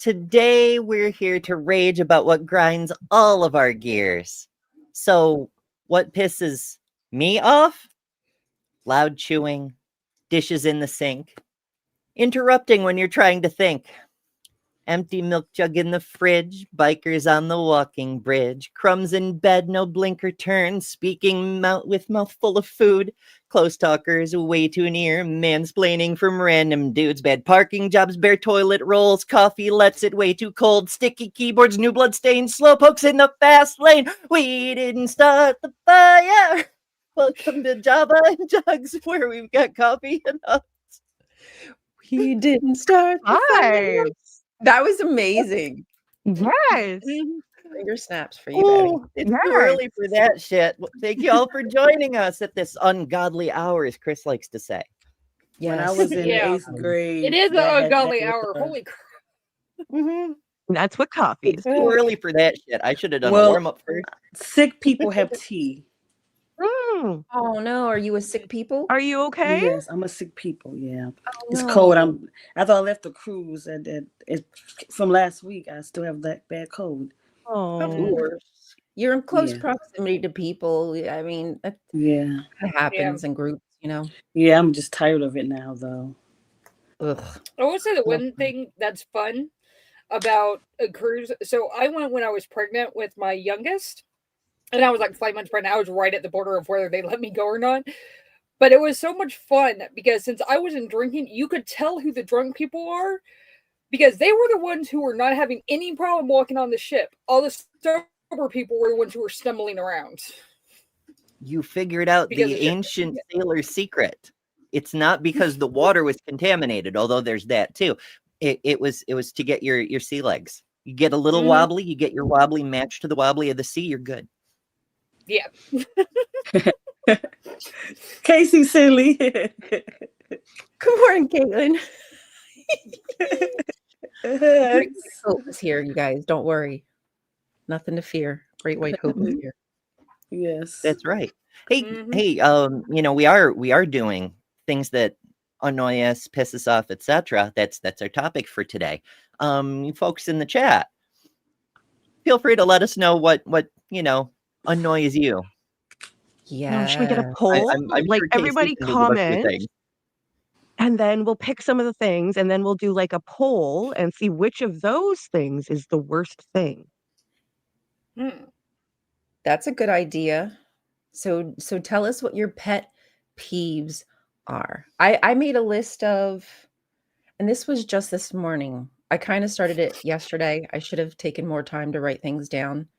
Today, we're here to rage about what grinds all of our gears. So, what pisses me off? Loud chewing, dishes in the sink, interrupting when you're trying to think, empty milk jug in the fridge, bikers on the walking bridge, crumbs in bed, no blinker turn, speaking with mouth full of food, close talkers way too near, mansplaining from random dudes, bad parking jobs, bare toilet rolls, coffee lets it way too cold, sticky keyboards, new blood stains, slow pokes in the fast lane. We didn't start the fire. Welcome to Java and Jugs, where we've got coffee and us. We didn't start the fire. That was amazing. Yes. Finger snaps for you, baby. It's too early for that shit. Well, thank you all for joining us at this ungodly hour, as Chris likes to say. Yes. When I was in 8th grade. It is an ungodly hour. Holy crap. That's what coffee It's is. too early for that shit. I should have done a warm-up first. Sick people have tea. Oh no, are you a sick people? Are you okay? Yes, I'm a sick people. Yeah, it's no. cold. After I left the cruise, and from last week, I still have that bad cold. Oh, you're in close proximity to people. I mean, it happens in groups, you know. Yeah, I'm just tired of it now, though. Ugh. I will say the one thing that's fun about a cruise. So I went when I was pregnant with my youngest. And I was like 5 months pregnant. I was right at the border of whether they let me go or not. But it was so much fun because since I wasn't drinking, you could tell who the drunk people are because they were the ones who were not having any problem walking on the ship. All the sober people were the ones who were stumbling around. You figured out the ancient sailor's secret. It's not because the water was contaminated, although there's that too. It was to get your sea legs. You get a little wobbly, you get your wobbly matched to the wobbly of the sea, you're good. Yeah. Casey silly. Good morning, Caitlin. Great Hope is here, you guys. Don't worry. Nothing to fear. Great White Hope is here. Yes. That's right. Hey, we are doing things that annoy us, piss us off, etc. That's our topic for today. You folks in the chat, feel free to let us know what annoys you. Yeah. Should we get a poll? I'm like sure everybody comment, and then we'll pick some of the things, and then we'll do like a poll and see which of those things is the worst thing. That's a good idea. So tell us what your pet peeves are. I made a list of, and this was just this morning. I kind of started it yesterday. I should have taken more time to write things down.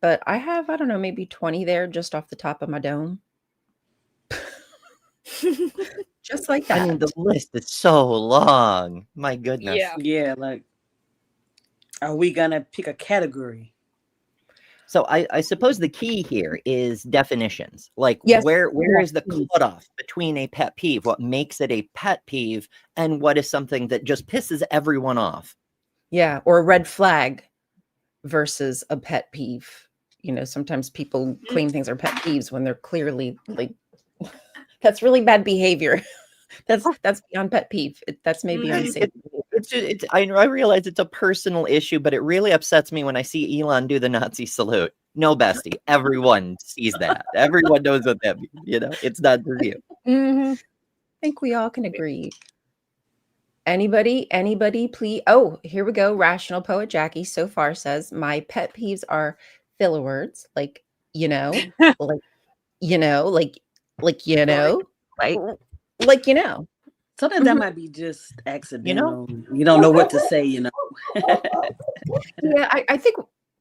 But I have, I don't know, maybe 20 there just off the top of my dome. Just like that. I mean, the list is so long. My goodness. Yeah, like, are we going to pick a category? So I suppose the key here is definitions. Like, where is the cutoff between a pet peeve? What makes it a pet peeve? And what is something that just pisses everyone off? Yeah, or a red flag versus a pet peeve. You know, sometimes people claim things are pet peeves when they're clearly like, that's really bad behavior. That's beyond pet peeve. That's maybe unsafe. I realize it's a personal issue, but it really upsets me when I see Elon do the Nazi salute. No, bestie. Everyone sees that. Everyone knows what that means. You know, it's not for you. I think we all can agree. Anybody, please. Oh, here we go. Rational Poet Jackie so far says, my pet peeves are filler words like, you know, like, you know, like, you know, like, you know. Sometimes that might be just You know? accidental. You don't know what to say, Yeah, I think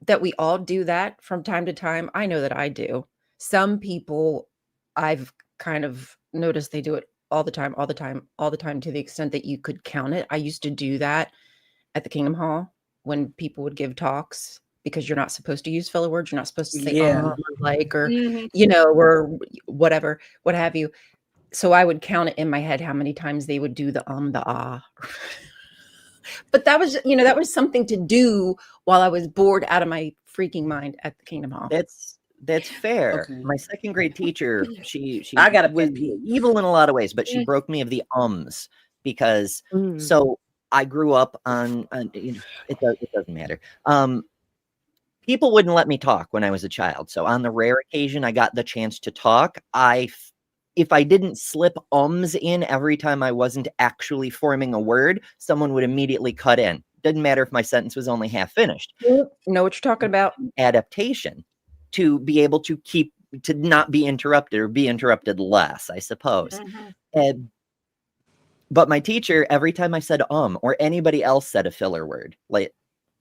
that we all do that from time to time. I know that I do. Some people, I've kind of noticed they do it all the time, all the time, all the time, to the extent that you could count it. I used to do that at the Kingdom Hall when people would give talks, because you're not supposed to use filler words. You're not supposed to say Yeah. or like, or Mhm. or whatever, what have you. So I would count it in my head how many times they would do the the ah. But that was, that was something to do while I was bored out of my freaking mind at the Kingdom Hall. That's fair. Okay. My second grade teacher, she I got a was pet peeve. evil in a lot of ways, but she Mm. broke me of the ums because Mm. so I grew up on it doesn't matter. People wouldn't let me talk when I was a child. So on the rare occasion I got the chance to talk, if I didn't slip ums in every time I wasn't actually forming a word, someone would immediately cut in. Didn't matter if my sentence was only half finished. Know what you're talking about? Adaptation to be able to not be interrupted or be interrupted less, I suppose. Mhm. But my teacher, every time I said or anybody else said a filler word,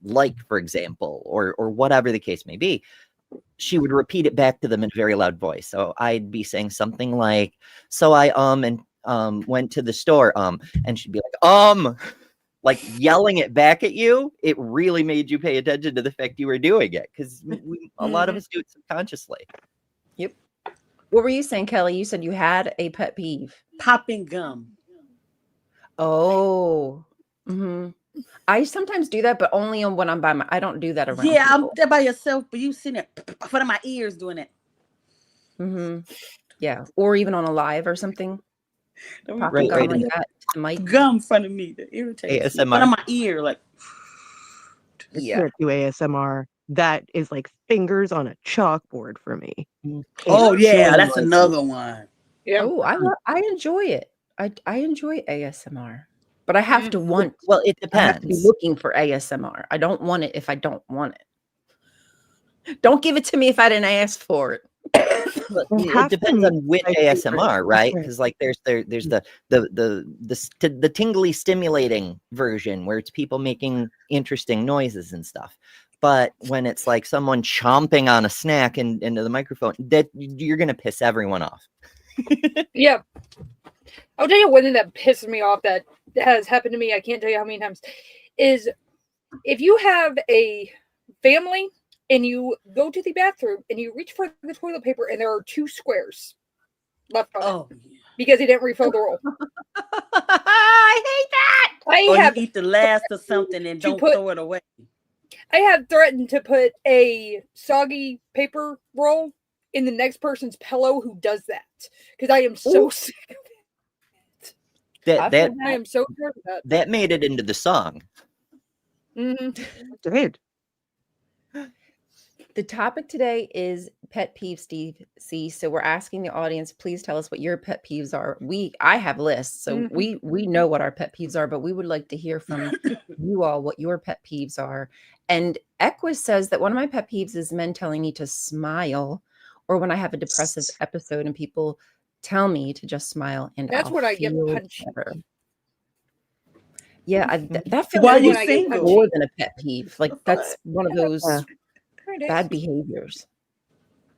like for example, or whatever the case may be, she would repeat it back to them in a very loud voice. So I'd be saying something like, so I and went to the store, and she'd be like yelling it back at you. It really made you pay attention to the fact you were doing it, because a lot of us do it subconsciously. Yep. What were you saying, Kelly? You said you had a pet peeve. Popping gum. Oh. Mm-hmm. I sometimes do that, but only when I'm by I don't do that around Yeah, I'm people. there by yourself, but you sitting there in front of my ears doing it. Mm-hmm. Yeah. Or even on a live or something. Popping Right, gum right. like that to the mic. Gum in front of me that irritates me. In front of ASMR. my ear, like. I Yeah. can't do ASMR. That is like fingers on a chalkboard for me. Can't Oh yeah, stand that's it. another one. Yeah. Oh, I enjoy it. I enjoy ASMR, but I have to want. Well, it I have to be depends. looking for ASMR. I don't want it if I don't want it. Don't give it to me if I didn't ask for it. Well, I it have to depends meet on which my favorite ASMR, right? person. Because like there's the tingly stimulating version where it's people making interesting noises and stuff. But when it's like someone chomping on a snack into the microphone, that you're gonna piss everyone off. Yeah. I'll tell you one thing that pisses me off that has happened to me. I can't tell you how many times. Is if you have a family and you go to the bathroom and you reach for the toilet paper and there are 2 squares left on it Oh, because he didn't refill the roll. I hate that. or you eat the last of something and don't throw it away. I have threatened to put a soggy paper roll in the next person's pillow who does that because I am so sick of That I am so tired of that. that made it into the song. Mhm. Did. The topic today is pet peeves, Steve C. So we're asking the audience, please tell us what your pet peeves are. I have lists, so we know what our pet peeves are, but we would like to hear from you all what your pet peeves are. And Equus says that one of my pet peeves is men telling me to smile, or when I have a depressive episode and people tell me to just smile, and That's I'll when I get feel punchy. better. Yeah, that feels Why like you when I get single? more than a pet peeve. Like that's one of those Yeah. bad behaviors.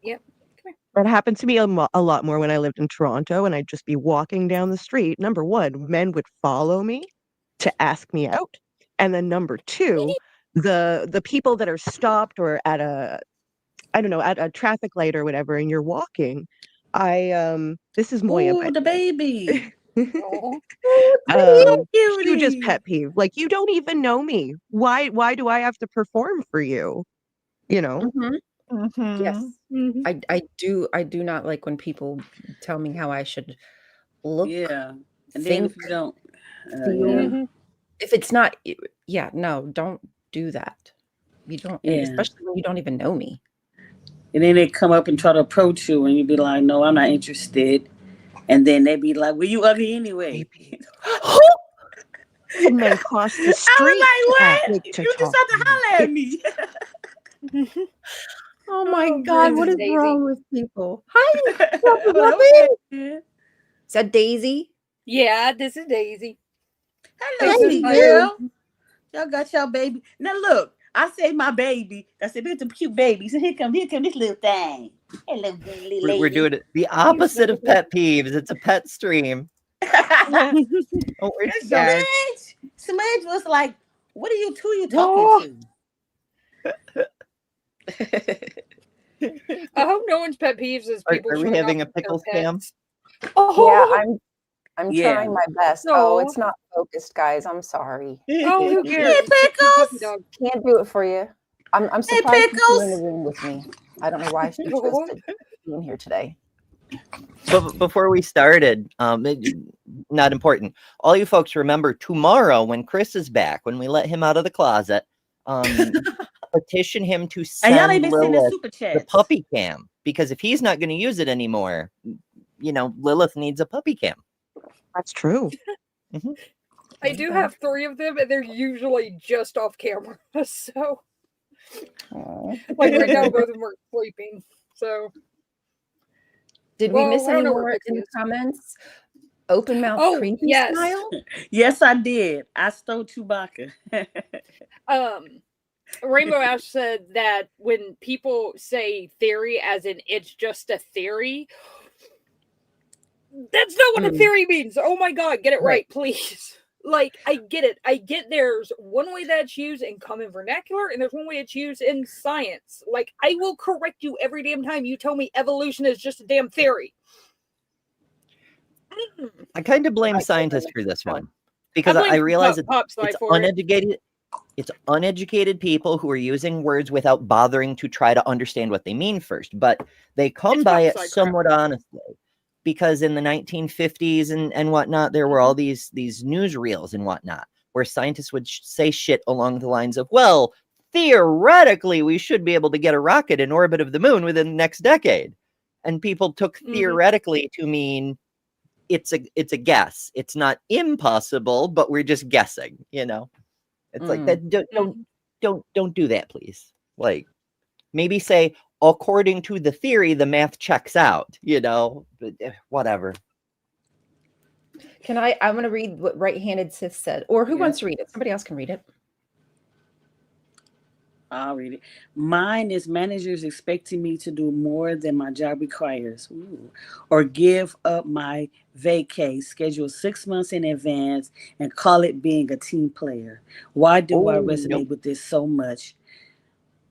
Yep. That happened to me a lot more when I lived in Toronto, and I'd just be walking down the street. Number one, men would follow me to ask me out. And then number two, the people that are stopped or at at a traffic light or whatever, and you're walking. This is Moya, Ooh, but the baby. hugest Cutie. pet peeve. Like, you don't even know me. Why do I have to perform for you? You know? Mhm. Yes. Mhm. I do not like when people tell me how I should look, Yeah. And then think, if you don't, feel. yeah. Mhm. If it's not, no, don't do that. You don't, and Yeah. especially when you don't even know me. And then they come up and try to approach you, and you be like, "No, I'm not interested." And then they be like, "Well, you ugly anyway." And then cross the I street was to like, "What? to You just talk have to to holler at me. me." Oh my Oh, God, what This is is Daisy. wrong with people? Hi, I'm like, Fluffy. okay. Is that Daisy? Yeah, this is Daisy. Hello, This is sweet my girl. Y'all got y'all baby. Now look, I say my baby. I said, look at the cute baby. So here come this little thing. Hello, little We're lady. doing it the opposite of pet peeves. It's a pet stream. Oh, where'd you go? Smudge was like, what are you two Oh. talking I hope no one's pet peeves is people Are we showing having off a their pickle scam? pets. Yeah, Oh, I'm Yeah. trying my best. Oh, it's not focused, guys. I'm sorry. oh, who to? cares? Hey, It's just a puppy Pickles. dog. Can't do it for you. I'm Hey, surprised you're in the Pickles. room with me. I don't know why she chose Oh, to be in here today. But before we started, not important. All you folks remember tomorrow when Chris is back, when we let him out of the closet, petition him to And y'all send ain't been sending Lilith super the chats. puppy cam, because if he's not going to use it anymore, Lilith needs a puppy cam. That's true. I do have 3 of them, and they're usually just off camera. So, like right now, both of them are sleeping. So, Did we well, miss I any don't know where more Pixie in the is. comments? Open mouth Oh, creepy yes. style? Yes, I did. I stole Chewbacca. Rainbow Ash said that when people say theory as in it's just a theory, that's not what a theory means. Oh my god, get it right, please. Like, I get it. I get there's one way that's used in common vernacular, and there's one way it's used in science. Like, I will correct you every damn time you tell me evolution is just a damn theory. I kind of blame scientists for this one, because I realize it's uneducated. It's uneducated people who are using words without bothering to try to understand what they mean first, but they come by it somewhat honestly. Because in the 1950s and whatnot, there were all these newsreels and whatnot where scientists would say shit along the lines of, well, theoretically, we should be able to get a rocket in orbit of the moon within the next decade. And people took theoretically to mean it's a guess. It's not impossible, but we're just guessing, It's like that. Don't do that, please. Like, maybe say, according to the theory, the math checks out, but whatever. I'm going to read what Right-Handed Sith said. Or who wants to read it? Somebody else can read it. I'll read it. Mine is managers expecting me to do more than my job requires. Or give up my vacay schedule 6 months in advance and call it being a team player. Why do I resonate with this so much?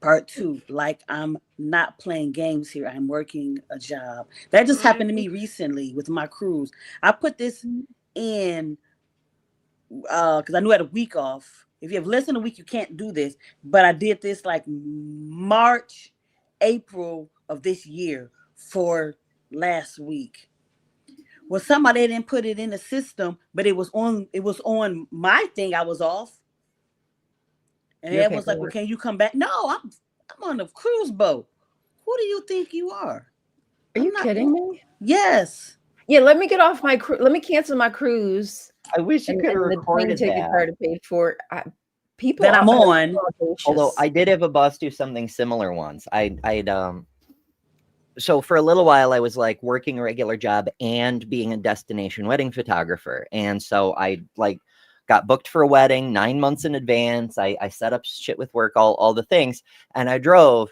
Part 2, like I'm not playing games here. I'm working a job. That just happened to me recently with my cruise. I put this in because I knew I had a week off. If you have less than a week, you can't do this. But I did this like March, April of this year for last week. Well, somebody didn't put it in the system, but it was on my thing. I was off. And it was like, well, can you come back? No, I'm on a cruise boat. Who do you think you are? Are you kidding me? Yes. Yeah, let me get off my cruise. Let me cancel my cruise. I wish you could have recorded the plane ticket card paid for. People that I'm on. Although I did have a boss do something similar once. So for a little while I was like working a regular job and being a destination wedding photographer. And so I got booked for a wedding 9 months in advance. I set up shit with work, all the things. And I drove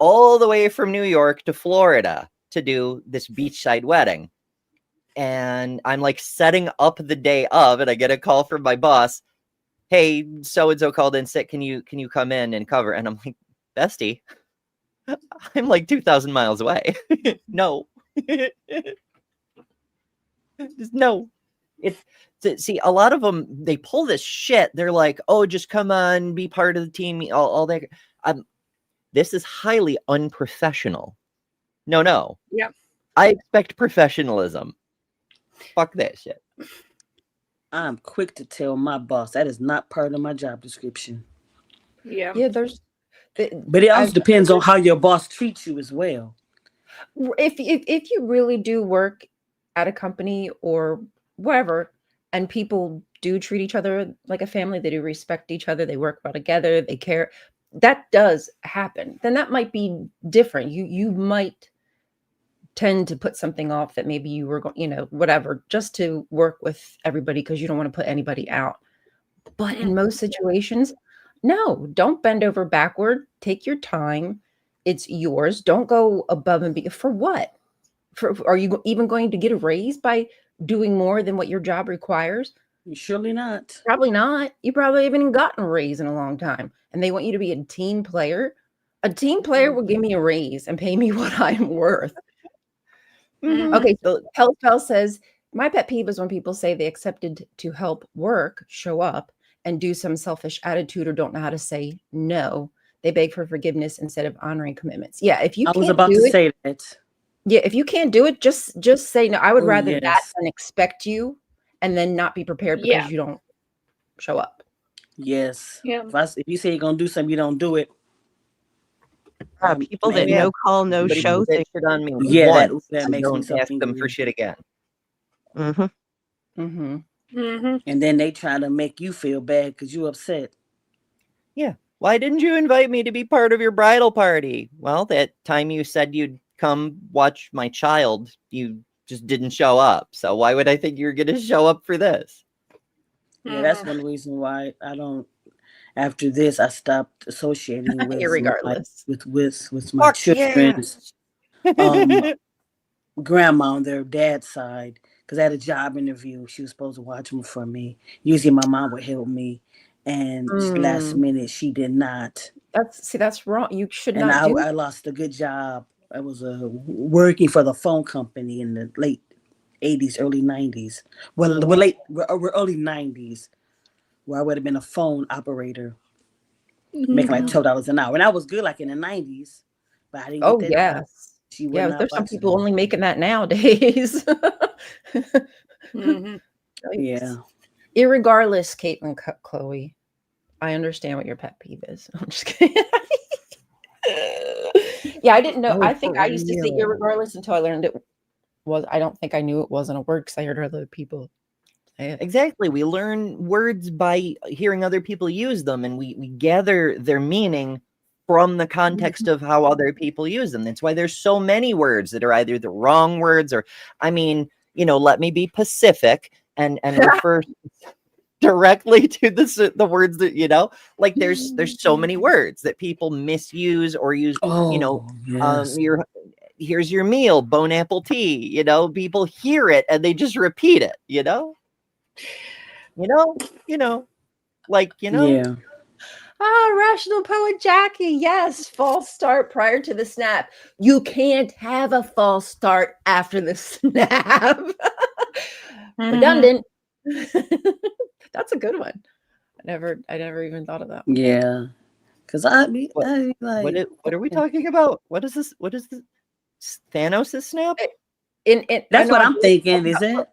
all the way from New York to Florida to do this beachside wedding. And I'm like setting up the day of, and I get a call from my boss. Hey, so-and-so called in sick. Can you come in and cover? And I'm like, bestie, I'm like 2,000 miles away. No. Just no. See, a lot of them, they pull this shit. They're like, oh, just come on, be part of the team, all that. This is highly unprofessional. No. Yeah. I expect professionalism. Fuck that shit. I'm quick to tell my boss that is not part of my job description. Yeah. But it also depends on how your boss treats you as well. If you really do work at a company or wherever, and people do treat each other like a family, they do respect each other, they work well together, they care, that does happen. Then that might be different. You might tend to put something off that maybe you were going, whatever, just to work with everybody because you don't want to put anybody out. But in most situations, no, don't bend over backward. Take your time. It's yours. Don't go above and beyond. For what? Are you even going to get a raise by doing more than what your job requires? Surely not. Probably not. You probably haven't even gotten a raise in a long time. And they want you to be a team player. A team player will give me a raise and pay me what I'm worth. Okay, so Hellspell says, my pet peeve is when people say they accepted to help work, show up, and do some selfish attitude or don't know how to say no. They beg for forgiveness instead of honoring commitments. Yeah, if you I was can't about do to it, say that. yeah, if you can't do it, just say no. I would Oh, rather that yes. than expect you and then not be prepared because Yeah. you don't show up. Yes. Yeah. If you say you're gonna do something, you don't do it. People that Yeah. no call, no Somebody show put that think. shit on me Yeah, once, that and makes me don't so ask them angry. for shit again. Mm-hmm. Mm-hmm. And then they try to make you feel bad because you upset. Yeah. Why didn't you invite me to be part of your bridal party? Well, that time you said you'd come watch my child, you just didn't show up. So why would I think you're going to show up for this? Yeah, that's one reason why I don't. After this, I stopped associating with Irregardless. with my children's grandma on their dad's side, because I had a job interview. She was supposed to watch them for me. Usually my mom would help me, and last minute she did not. That's wrong. You should And not do I lost a good job. I was working for the phone company in the late 80s, early 90s. Well, early 90s, where I would have been a phone operator, making like $12 an hour. And I was good like in the 90s, but I didn't get that job. yes. She would Yeah, not there's some watch people them. only making that nowadays. Yeah. Irregardless, Caitlin, Chloe, I understand what your pet peeve is. I'm just kidding. Yeah, I didn't know. I think I used to say irregardless until I learned it was. I don't think I knew it wasn't a word because I heard other people say it. Exactly. We learn words by hearing other people use them, and we gather their meaning from the context of how other people use them. That's why there's so many words that are either the wrong words or, I mean, let me be Pacific and refer directly to the words that, like there's so many words that people misuse or use, Yes. here's your meal, bone apple tea, people hear it and they just repeat it, Yeah. Rational poet Jackie. Yes, false start prior to the snap. You can't have a false start after the snap. Redundant. That's a good one. I never even thought of that one. Yeah. Because I like, what are we talking about? What is this? What is this? Thanos' snap? That's what I'm thinking, is it?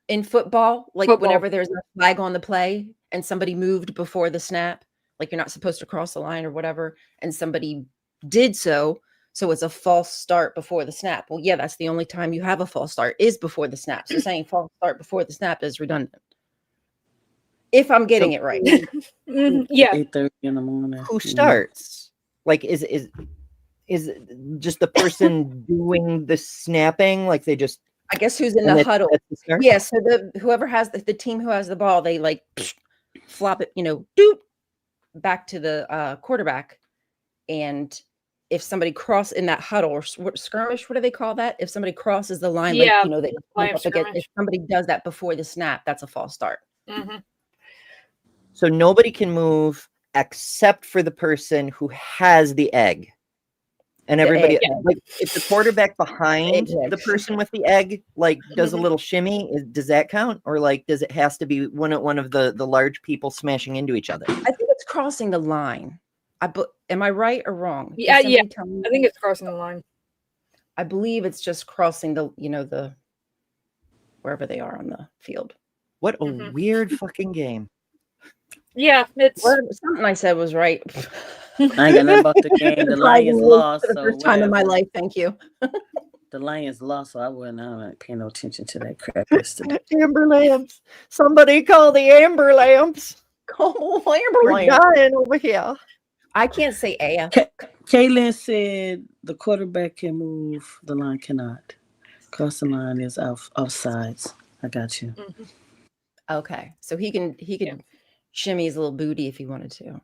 In football, like whenever there's a flag on the play and somebody moved before the snap, like you're not supposed to cross the line or whatever, and somebody did so it's a false start before the snap. Well, yeah, that's the only time you have a false start is before the snap. So saying false start before the snap is redundant. If I'm getting it right. Yeah. 8:30 in the morning. Who starts? Like is just the person doing the snapping? Like they just, I guess who's in the huddle. Yeah, so whoever has the team who has the ball, they like flop it, doop back to the quarterback. And if somebody cross in that huddle or skirmish, what do they call that? If somebody crosses the line, Yeah, if somebody does that before the snap, that's a false start. So nobody can move except for the person who has the egg. And everybody, like, if the quarterback behind the person with the egg, like, does a little shimmy, does that count? Or, like, does it has to be one of the large people smashing into each other? I think it's crossing the line. Am I right or wrong? Yeah. I think it's crossing the line. I believe it's just crossing the wherever they are on the field. What a weird fucking game. Yeah, it's something I said was right. I ain't got nothing about the game. The Lions lost. For the first time in my life. Thank you. The Lions lost, so I'm not paying no attention to that crap yesterday. Amber lamps. Somebody call the amber lamps. Call amber We're dying over here. I can't say AF. Kaylin said the quarterback can move, the line cannot. Cross the line is offsides. I got you. Mhm. Okay, so he can Yeah. shimmy his little booty if he wanted to.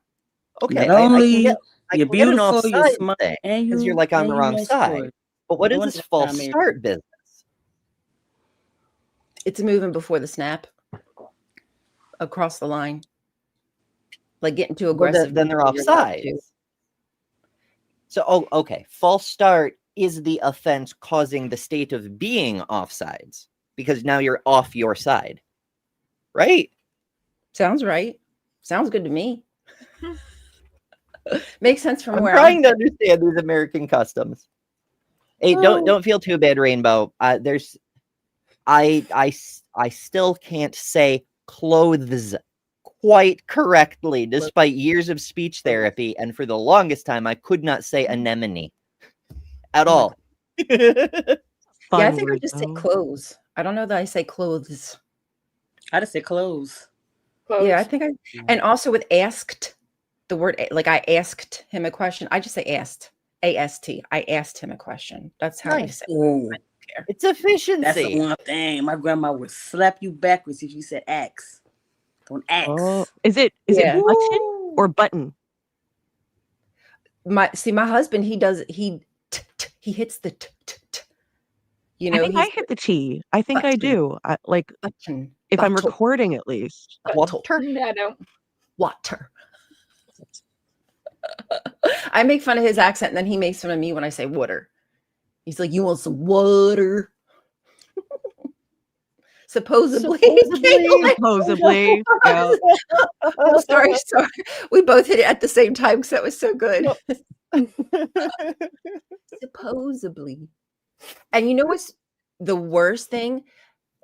Okay, Not I can only get you're an beautiful, you're offside smart, thing and because you're like on the you wrong know side. sport. But what No is wonder this that's false not married. start business? It's moving before the snap across the line, like getting too Well, aggressive. then they're before you're allowed to. offsides. So, okay. False start is the offense causing the state of being offsides because now you're off your side, right? Sounds right. Sounds good to me. Makes sense from I'm where trying to understand these American customs. Hey, don't feel too bad, Rainbow. I still can't say clothes quite correctly, despite years of speech therapy, and for the longest time, I could not say anemone at Oh my all. Fun Yeah, I think I word, just say though. clothes. I don't know that I say clothes. I just said clothes. Yeah, I Close. think and also with asked, the word like I asked him a question. I just say asked. A-S-T. I asked him a question. That's how I Nice. say Oh, It's that's the efficiency. one thing. My grandma would slap you backwards if you said axe. Don't axe. Oh, is it Yeah. button or button? My husband, he does he hits the you I know, think I he's hit the T. I think I button, do. Like button, if I'm bottle, recording, at least. bottle, Water. I know. water. I make fun of his accent, and then he makes fun of me when I say water. He's like, "You want some water?" Supposedly. Supposedly, yeah. Oh, sorry. We both hit it at the same time because that was so good. Supposedly. And you know what's the worst thing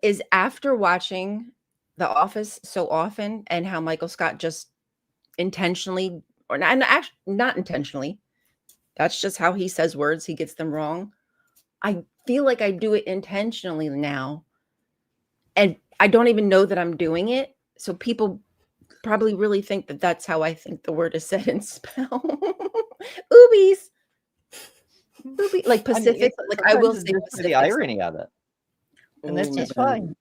is after watching The Office so often and how Michael Scott just intentionally or not, actually not intentionally. That's just how he says words. He gets them wrong. I feel like I do it intentionally now. And I don't even know that I'm doing it. So people probably really think that that's how I think the word is said and spelled. Oobies. Oobies. Like Pacific. Like I will say just for the Pacific. irony of it, and that's Oh, just no. fine.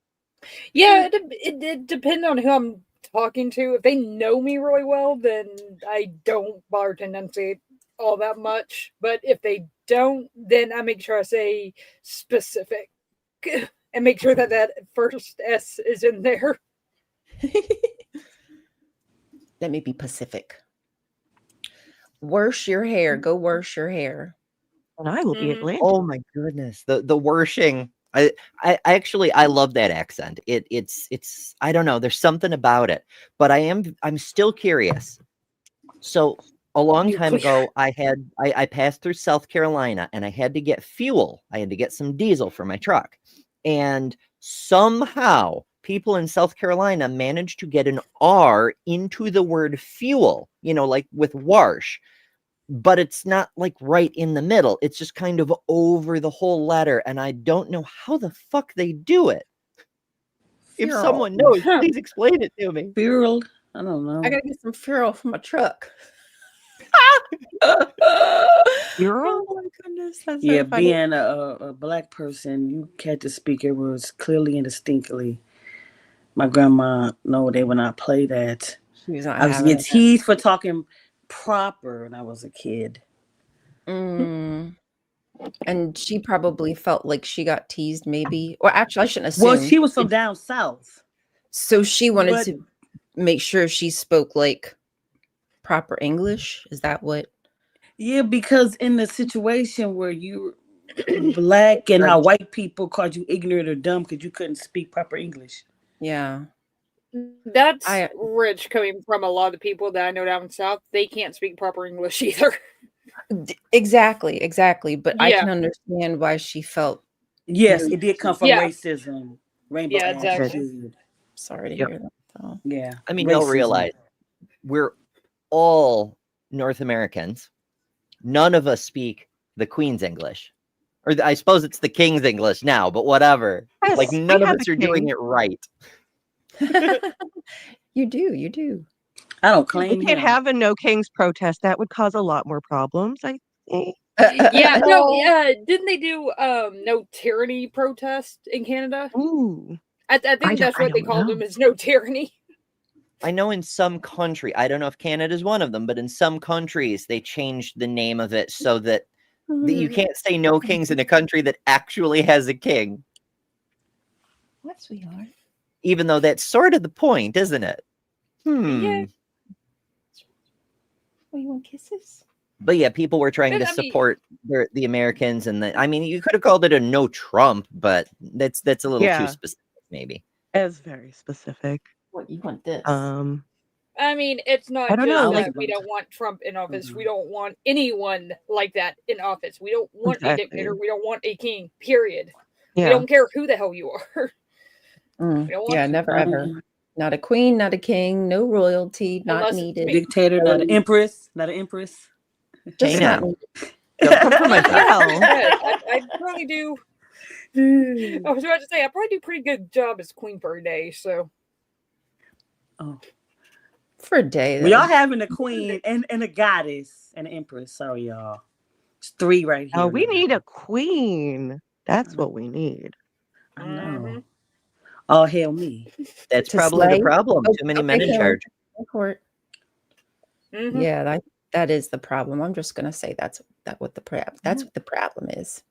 Yeah, it depends on who I'm talking to. If they know me really well, then I don't bother to enunciate all that much. But if they don't, then I make sure I say specific and make sure that first S is in there. Let me be Pacific. Wash your hair. Go wash your hair. And I will be Mhm. Atlantic. Oh my goodness, the worshing. I actually I love that accent. It's I don't know. There's something about it, but I'm still curious. So a long time ago, I passed through South Carolina and I had to get fuel. I had to get some diesel for my truck, and somehow people in South Carolina managed to get an R into the word fuel. You know, like with wash. But it's not like right in the middle. It's just kind of over the whole letter. And I don't know how the fuck they do it. If Fuel. someone knows, Huh. please explain it to me. Furled? I don't know. I gotta get some fuel for my truck. Euro? Oh my goodness, that's Yeah, so funny. being a black person, you had to speak your words clearly and distinctly. My grandma, no, they would not play that. She was not I was having getting teased for talking proper when I was a kid. it. And she probably felt like she got teased, maybe. Or actually, I shouldn't Well, assume. she was from down south. So she wanted But to make sure she spoke like proper English. Is that what? yeah, because in the situation where you black and how white people called you ignorant or dumb because you couldn't speak proper English. Yeah. That's I rich coming from a lot of the people that I know down south. They can't speak proper English either. exactly. But I Yeah. can understand why she felt. Yes, it did come from Yeah. racism. Rainbow Yeah, Ash exactly. did. Sorry to Yep. hear that, though. Yeah. I mean, you'll racism. realize we're all North Americans. None of us speak the Queen's English. Or I suppose it's the King's English now, but whatever. Yes, Like we none of have us a are doing king. it right. You do. I don't We claim can't him. have a no kings protest. That would cause a lot more problems, I think. Yeah, no, didn't they do no tyranny protest in Canada? Ooh. I think that's what they called them, is no tyranny. I know in some country, I don't know if Canada's one of them, but in some countries they changed the name of it so that you can't say no kings in a country that actually has a king. What, sweetheart? Even though that's sort of the point, isn't it? Yeah. Oh, you want kisses? But yeah, people were trying But, to I mean- support the Americans, and I mean, you could have called it a no Trump, but that's a little too specific, maybe. It's very specific. What, you want this? I mean, it's not I don't just know, that like- we don't want Trump in office. We don't want anyone like that in office. We don't want a dictator. We don't want a king, period. We Yeah. don't care who the hell you are. Yeah, never ever. Not a queen, not a king, no royalty, not Unless- needed. Dictator, not an empress, not an empress. Just Hey, not now. needed. Don't come for my Well, I probably do. I was about to say, I probably do a pretty good job as queen for a day, so. Oh, For a day. we though. all having a queen and a goddess and an empress. Sorry, y'all. It's 3 right here. oh, we now. need a queen. That's what we need. I know. Mhm. All hail me. That's To probably slay? the problem. Oh, Too many okay, men in Karen. charge. Court. Mhm. Yeah, that is the problem. I'm just gonna say that's what the problem is.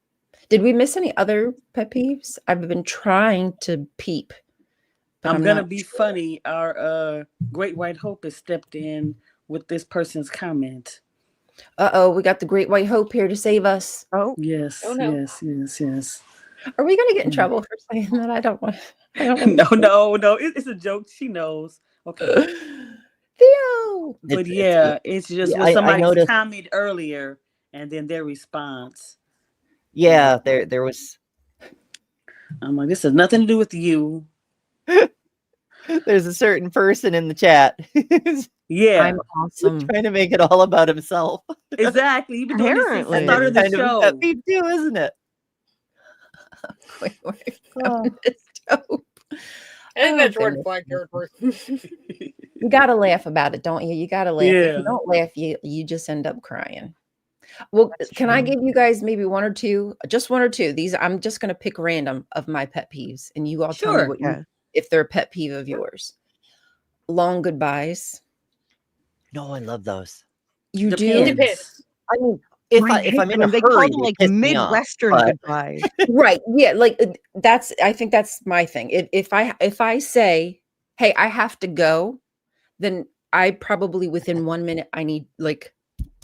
Did we miss any other pet peeves? I've been trying to peep. But I'm gonna not be sure. funny. Our great white hope has stepped in with this person's comment. Uh-oh, we got the Great White Hope here to save us. Oh, Yes, Oh, no. yes. Are we gonna get in trouble for saying that? I don't want No. It's a joke. She knows. Okay. Theo. But It's- yeah, it's just yeah, what I somebody noticed- commented earlier and then their response. Yeah, there was. I'm like, this has nothing to do with you. There's a certain person in the chat who's Yeah, I'm awesome. trying to make it all about himself. exactly. You've been doing this since the Apparently. start of the Kind of a show. pet peeve too, isn't it? It's dope. I think Oh, that's red goodness. flag territory. You gotta laugh about it, don't you? You gotta laugh. If Yeah. you don't laugh, you just end up crying. Well, That's can I true. give you guys maybe one or two? Just one or two. These I'm just gonna pick random of my pet peeves, and you all tell me Sure. what yeah. if they're a pet peeve of yours. Long goodbyes. No, I love those. You Depends. do Depends. I mean, if I hate I'm in a them. They hurry, call them they like piss me off, Midwestern but- goodbyes. right. Yeah, like I think that's my thing. If I say, hey, I have to go, then I probably within 1 minute I need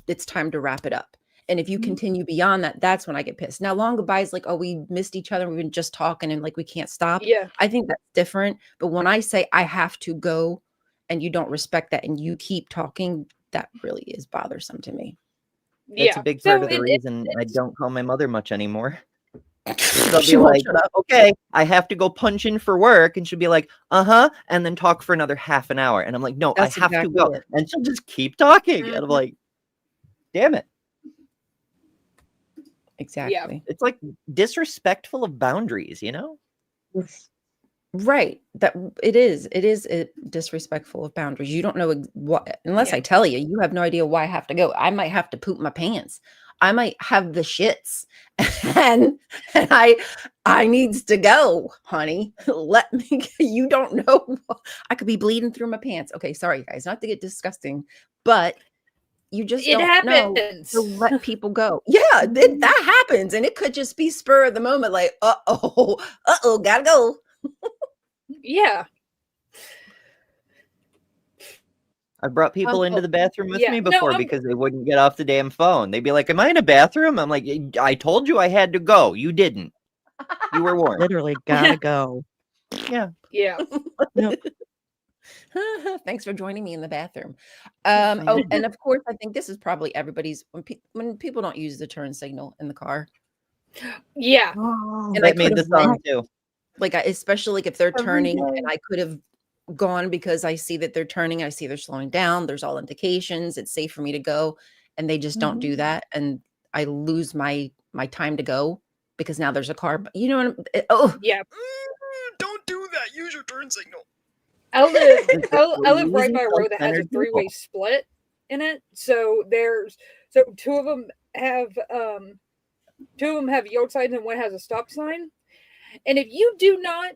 it's time to wrap it up. And if you continue beyond that, that's when I get pissed. Now, long goodbyes, like, oh, we missed each other, we've been just talking and like we can't stop. Yeah. I think that's different. But when I say I have to go and you don't respect that and you keep talking, that really is bothersome to me. That's Yeah. a big So part of the it- reason I don't call my mother much anymore. They'll She be won't like, shut up. okay, I have to go punch in for work. And she'll be like, uh-huh. And then talk for another half an hour. And I'm like, no, That's I have exactly to go. it. And she'll just keep talking. And I'm Mhm. like, damn it. Exactly. It's like disrespectful of boundaries, you know? Right. That it is disrespectful of boundaries. You don't know what, unless Yeah. I tell you, you have no idea why I have to go. I might have to poop my pants. I might have the shits and I needs to go, honey. Let me, you don't know. I could be bleeding through my pants. Okay. Sorry guys, not to get disgusting, but you just It don't know happens. to let people go. Yeah, that happens. And it could just be spur of the moment. Like, uh-oh, gotta go. Yeah. I brought people into oh, the bathroom with yeah, me no, before because they wouldn't get off the damn phone. They'd be like, am I in a bathroom? I'm like, I told you I had to go. You didn't. You were warned. Literally gotta go. Yeah. Yeah. Yep. Thanks for joining me in the bathroom. Oh, and of course, I think this is probably everybody's when people don't use the turn signal in the car. Yeah. And I That made could the have went, song too. especially like if they're Every turning, day. and I could have gone because I see that they're turning, I see they're slowing down. There's all indications it's safe for me to go, and they just don't do that, and I lose my time to go because now there's a car. You know what? Yeah. Don't do that. Use your turn signal. I live right by a Losing road that has a self-centered three-way people. split in it. So two of them have yield signs and one has a stop sign. And if you do not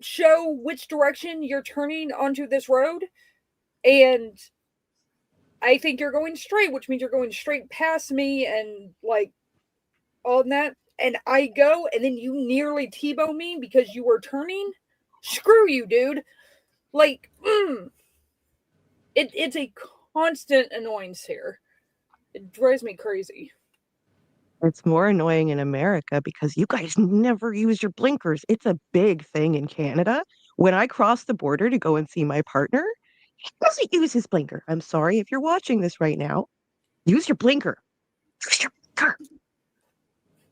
show which direction you're turning onto this road, and I think you're going straight, which means you're going straight past me and like all that, and I go and then you nearly T-bone me because you were turning, screw you, dude. Like, it's a constant annoyance here. It drives me crazy. It's more annoying in America because you guys never use your blinkers. It's a big thing in Canada. When I cross the border to go and see my partner, he doesn't use his blinker. I'm sorry if you're watching this right now. Use your blinker. Use your blinker.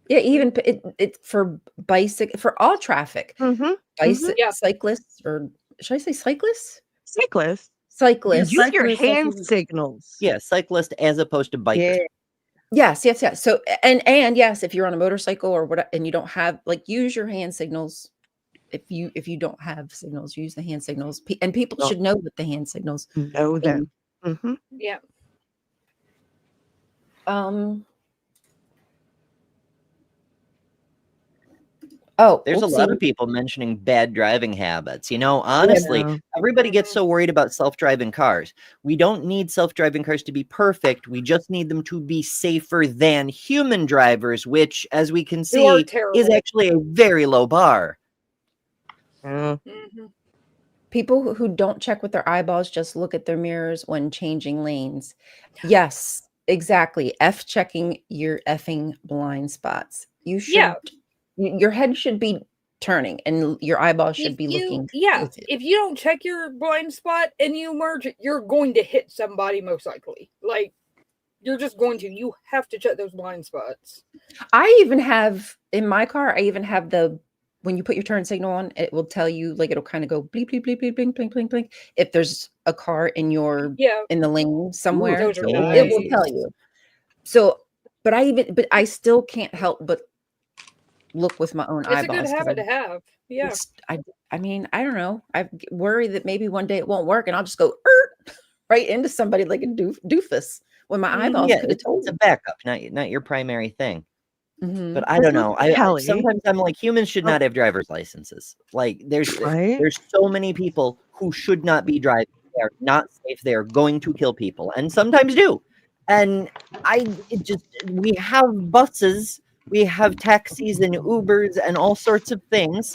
Yeah, even it for bicycle for all traffic. Yeah. Cyclists, or should I say cyclists? Cyclists. Cyclists. Use your Cyclists, I hand think- signals. Yeah, cyclist as opposed to biker. Yeah. Yes. So and yes, if you're on a motorcycle or what, and you don't have, like, use your hand signals. If you don't have signals, use the hand signals. And people Well, should know what the hand signals. Know them. Mhm. Yeah. Oh, There's a oopsie. lot of people mentioning bad driving habits. You know, honestly, Yeah. everybody gets so worried about self-driving cars. We don't need self-driving cars to be perfect. We just need them to be safer than human drivers, which, as we can Who are see, is terrible. actually a very low bar. Yeah. Mhm. People who don't check with their eyeballs just look at their mirrors when changing lanes. Yes, exactly. Checking your effing blind spots. You should. Yeah. Your head should be turning and your eyeballs should be looking. with it. If you don't check your blind spot and you merge, you're going to hit somebody most likely. Like, you're just going to. You have to check those blind spots. I even have in my car. I even have when you put your turn signal on, it will tell you, like, it'll kind of go bleep bleep bleep bleep blink blink blink blink if there's a car in the lane somewhere. Those are It will nice. tell you. So, but I still can't help but look with my own It's a eyeballs. good 'cause habit to have. Yeah. I mean, I don't know. I worry that maybe one day it won't work and I'll just go right into somebody like a doofus when my eyeballs Yeah, could have it's told a me. backup, not your primary thing. Mhm. But I don't know. Kelly. Sometimes I'm like, humans should not have driver's licenses. Like, there's Right? so many people who should not be driving. They are not safe. They are going to kill people, and sometimes do. And we have buses, we have taxis and Ubers and all sorts of things.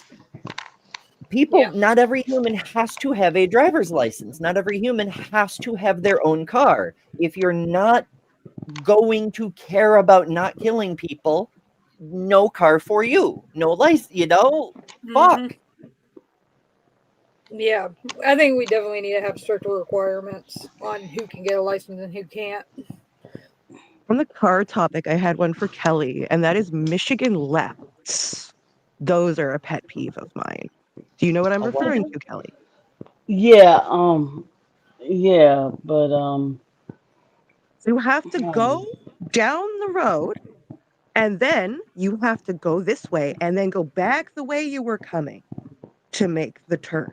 Yeah. Not every human has to have a driver's license. Not every human has to have their own car. If you're not going to care about not killing people, no car for you. No license, fuck. Mhm. Yeah. I think we definitely need to have stricter requirements on who can get a license and who can't. On the car topic, I had one for Kelly, and that is Michigan lefts. Those are a pet peeve of mine. Do you know what I'm A what? referring to, Kelly? Yeah, but You have to go down the road, and then you have to go this way, and then go back the way you were coming to make the turn.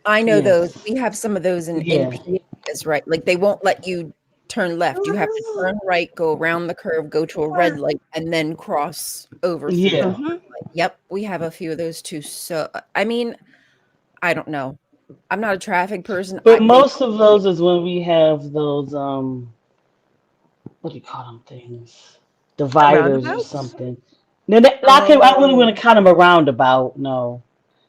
I know Yes. those. We have some of those in Yeah. PAs, right? Like, they won't let you turn left. You have to turn right, go around the curve, go to a red light, and then cross over. through Yeah. the light. Yep, we have a few of those too. So, I mean, I don't know. I'm not a traffic person. But most of those is when we have those what do you call them things? Dividers or Roundabouts? something. No, I wouldn't want to count them a roundabout. No,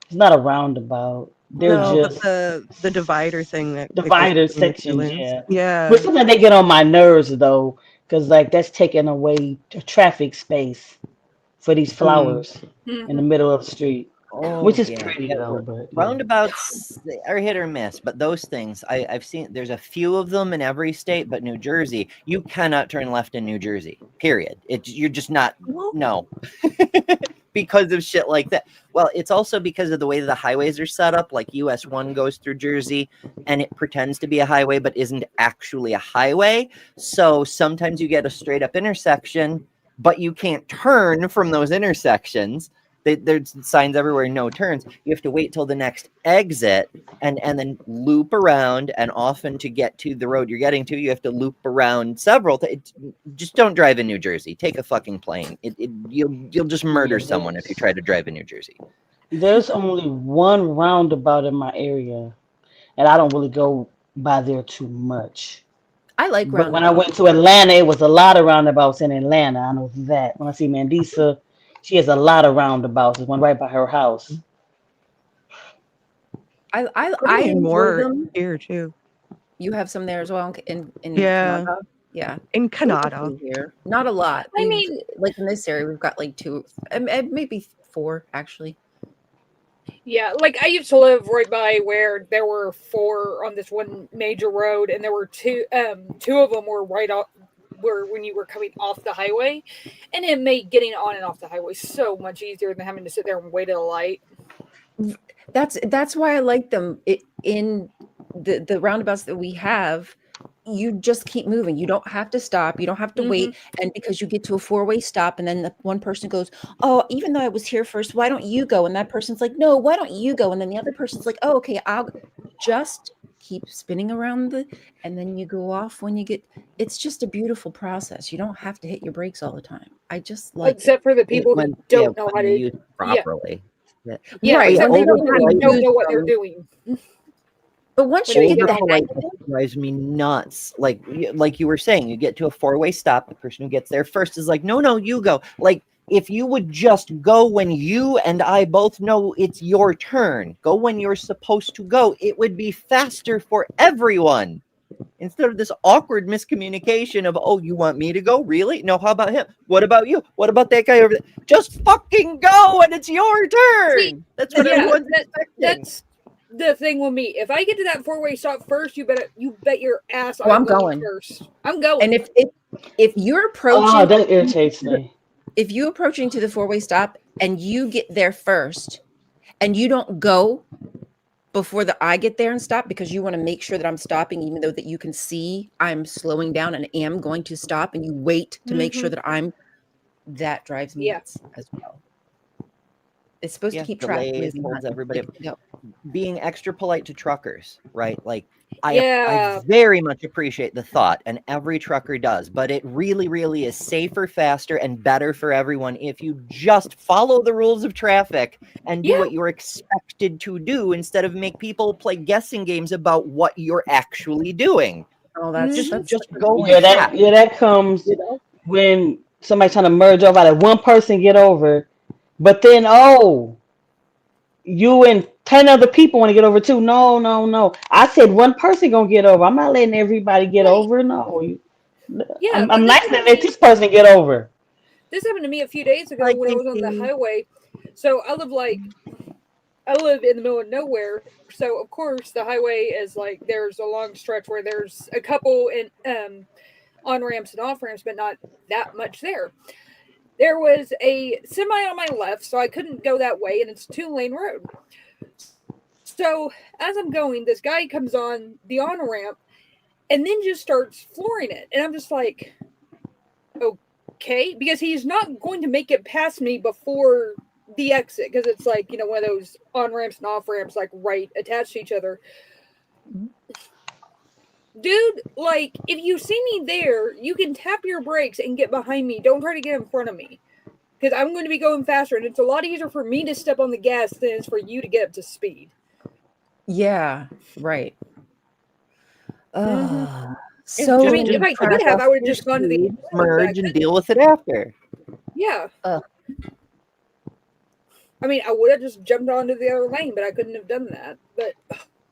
it's not a roundabout. They're No, just but the divider thing that goes divider between the two sections. lanes. Yeah. Yeah. But sometimes they get on my nerves though, because like that's taking away the traffic space for these flowers in the middle of the street, which is pretty though. But yeah. Roundabouts are hit or miss, but those things I've seen. There's a few of them in every state, but New Jersey, you cannot turn left in New Jersey. Period. You're just not. No. Because of shit like that. Well, it's also because of the way the highways are set up. Like US 1 goes through Jersey and it pretends to be a highway but isn't actually a highway. So sometimes you get a straight up intersection, but you can't turn from those intersections. There's signs everywhere, no turns. You have to wait till the next exit and then loop around. And often to get to the road you're getting to, you have to loop around several. Just don't drive in New Jersey. Take a fucking plane. You'll just murder someone if you try to drive in New Jersey. There's only one roundabout in my area, and I don't really go by there too much. I like But when I roundabouts. went to Atlanta, it was a lot of roundabouts in Atlanta. I know that. When I see Mandisa, she has a lot of roundabouts. There's one right by her house. I We're getting enjoy more them. here too. You have some there as well in Yeah. Canada? Yeah. In We have a Canada. few here. Not a lot. I We've, mean, like in this area, we've got like 2, maybe 4 actually. yeah, like I used to live right by where there were 4 on this one major road, and there were 2. 2 of them were right off were when you were coming off the highway, and it made getting on and off the highway so much easier than having to sit there and wait at a light. That's why I like them. In the roundabouts that we have, you just keep moving. You don't have to stop. You don't have to wait. And because you get to a 4-way stop, and then the one person goes, "Oh, even though I was here first, why don't you go?" And that person's like, "No, why don't you go?" And then the other person's like, "Oh, okay, I'll just keep spinning around and then you go off when you get." It's just a beautiful process. You don't have to hit your brakes all the time. I just like it. Except for the people who don't know how when to you use it properly. Yeah, Right, except when they for the don't people know who how to don't use know what they're them. doing. But once When you they get the don't hang Overpolite of it, drives me nuts. Like you were saying, you get to a 4-way stop. The person who gets there first is like, no, you go. Like, if you would just go when you and I both know it's your turn, go when you're supposed to go, it would be faster for everyone. Instead of this awkward miscommunication of, oh, you want me to go? Really? No, how about him? What about you? What about that guy over there? Just fucking go and it's your turn. See, That's what yeah, everyone's expecting. that's the thing with me. If I get to that 4-way stop first, you bet your ass Oh, I'm I'm going going. first. I'm going. And if you're Oh, approaching that irritates me. if you approaching to the 4-way stop and you get there first and you don't go before I get there and stop because you want to make sure that I'm stopping, even though that you can see I'm slowing down and am going to stop, and you wait to make sure that that drives me Yeah. nuts as well. It's supposed to keep traffic delays, moving. holds Not everybody up. go. Being extra polite to truckers, right? Like, I Yeah. very much appreciate the thought, and every trucker does, but it really, really is safer, faster, and better for everyone if you just follow the rules of traffic and do Yeah. what you're expected to do instead of make people play guessing games about what you're actually doing. Oh, that's Just go Yeah, fast, that comes you know? when somebody's trying to merge over. Like one person get over, but then you and 10 other people want to get over too. No. I said one person gonna get over. I'm not letting everybody get Right. over. No, Yeah, I'm like not this gonna let this person get over. happened to me a few days ago Like when I was on the highway. So I live in the middle of nowhere. So of course the highway is like there's a long stretch where there's a couple in on ramps and off ramps, but not that much there. There was a semi on my left, so I couldn't go that way, and it's a 2-lane road. So as I'm going, this guy comes on the on ramp and then just starts flooring it. And I'm just like, okay, because he's not going to make it past me before the exit, because it's like, one of those on ramps and off ramps, like right attached to each other. Dude, like, if you see me there, you can tap your brakes and get behind me. Don't try to get in front of me, because I'm going to be going faster, and it's a lot easier for me to step on the gas than it's for you to get up to speed. Yeah, right. Mhm. So I mean, if I could have, I would have just gone to the merge and deal with it after. Yeah. I mean, I would have just jumped onto the other lane, but I couldn't have done that. But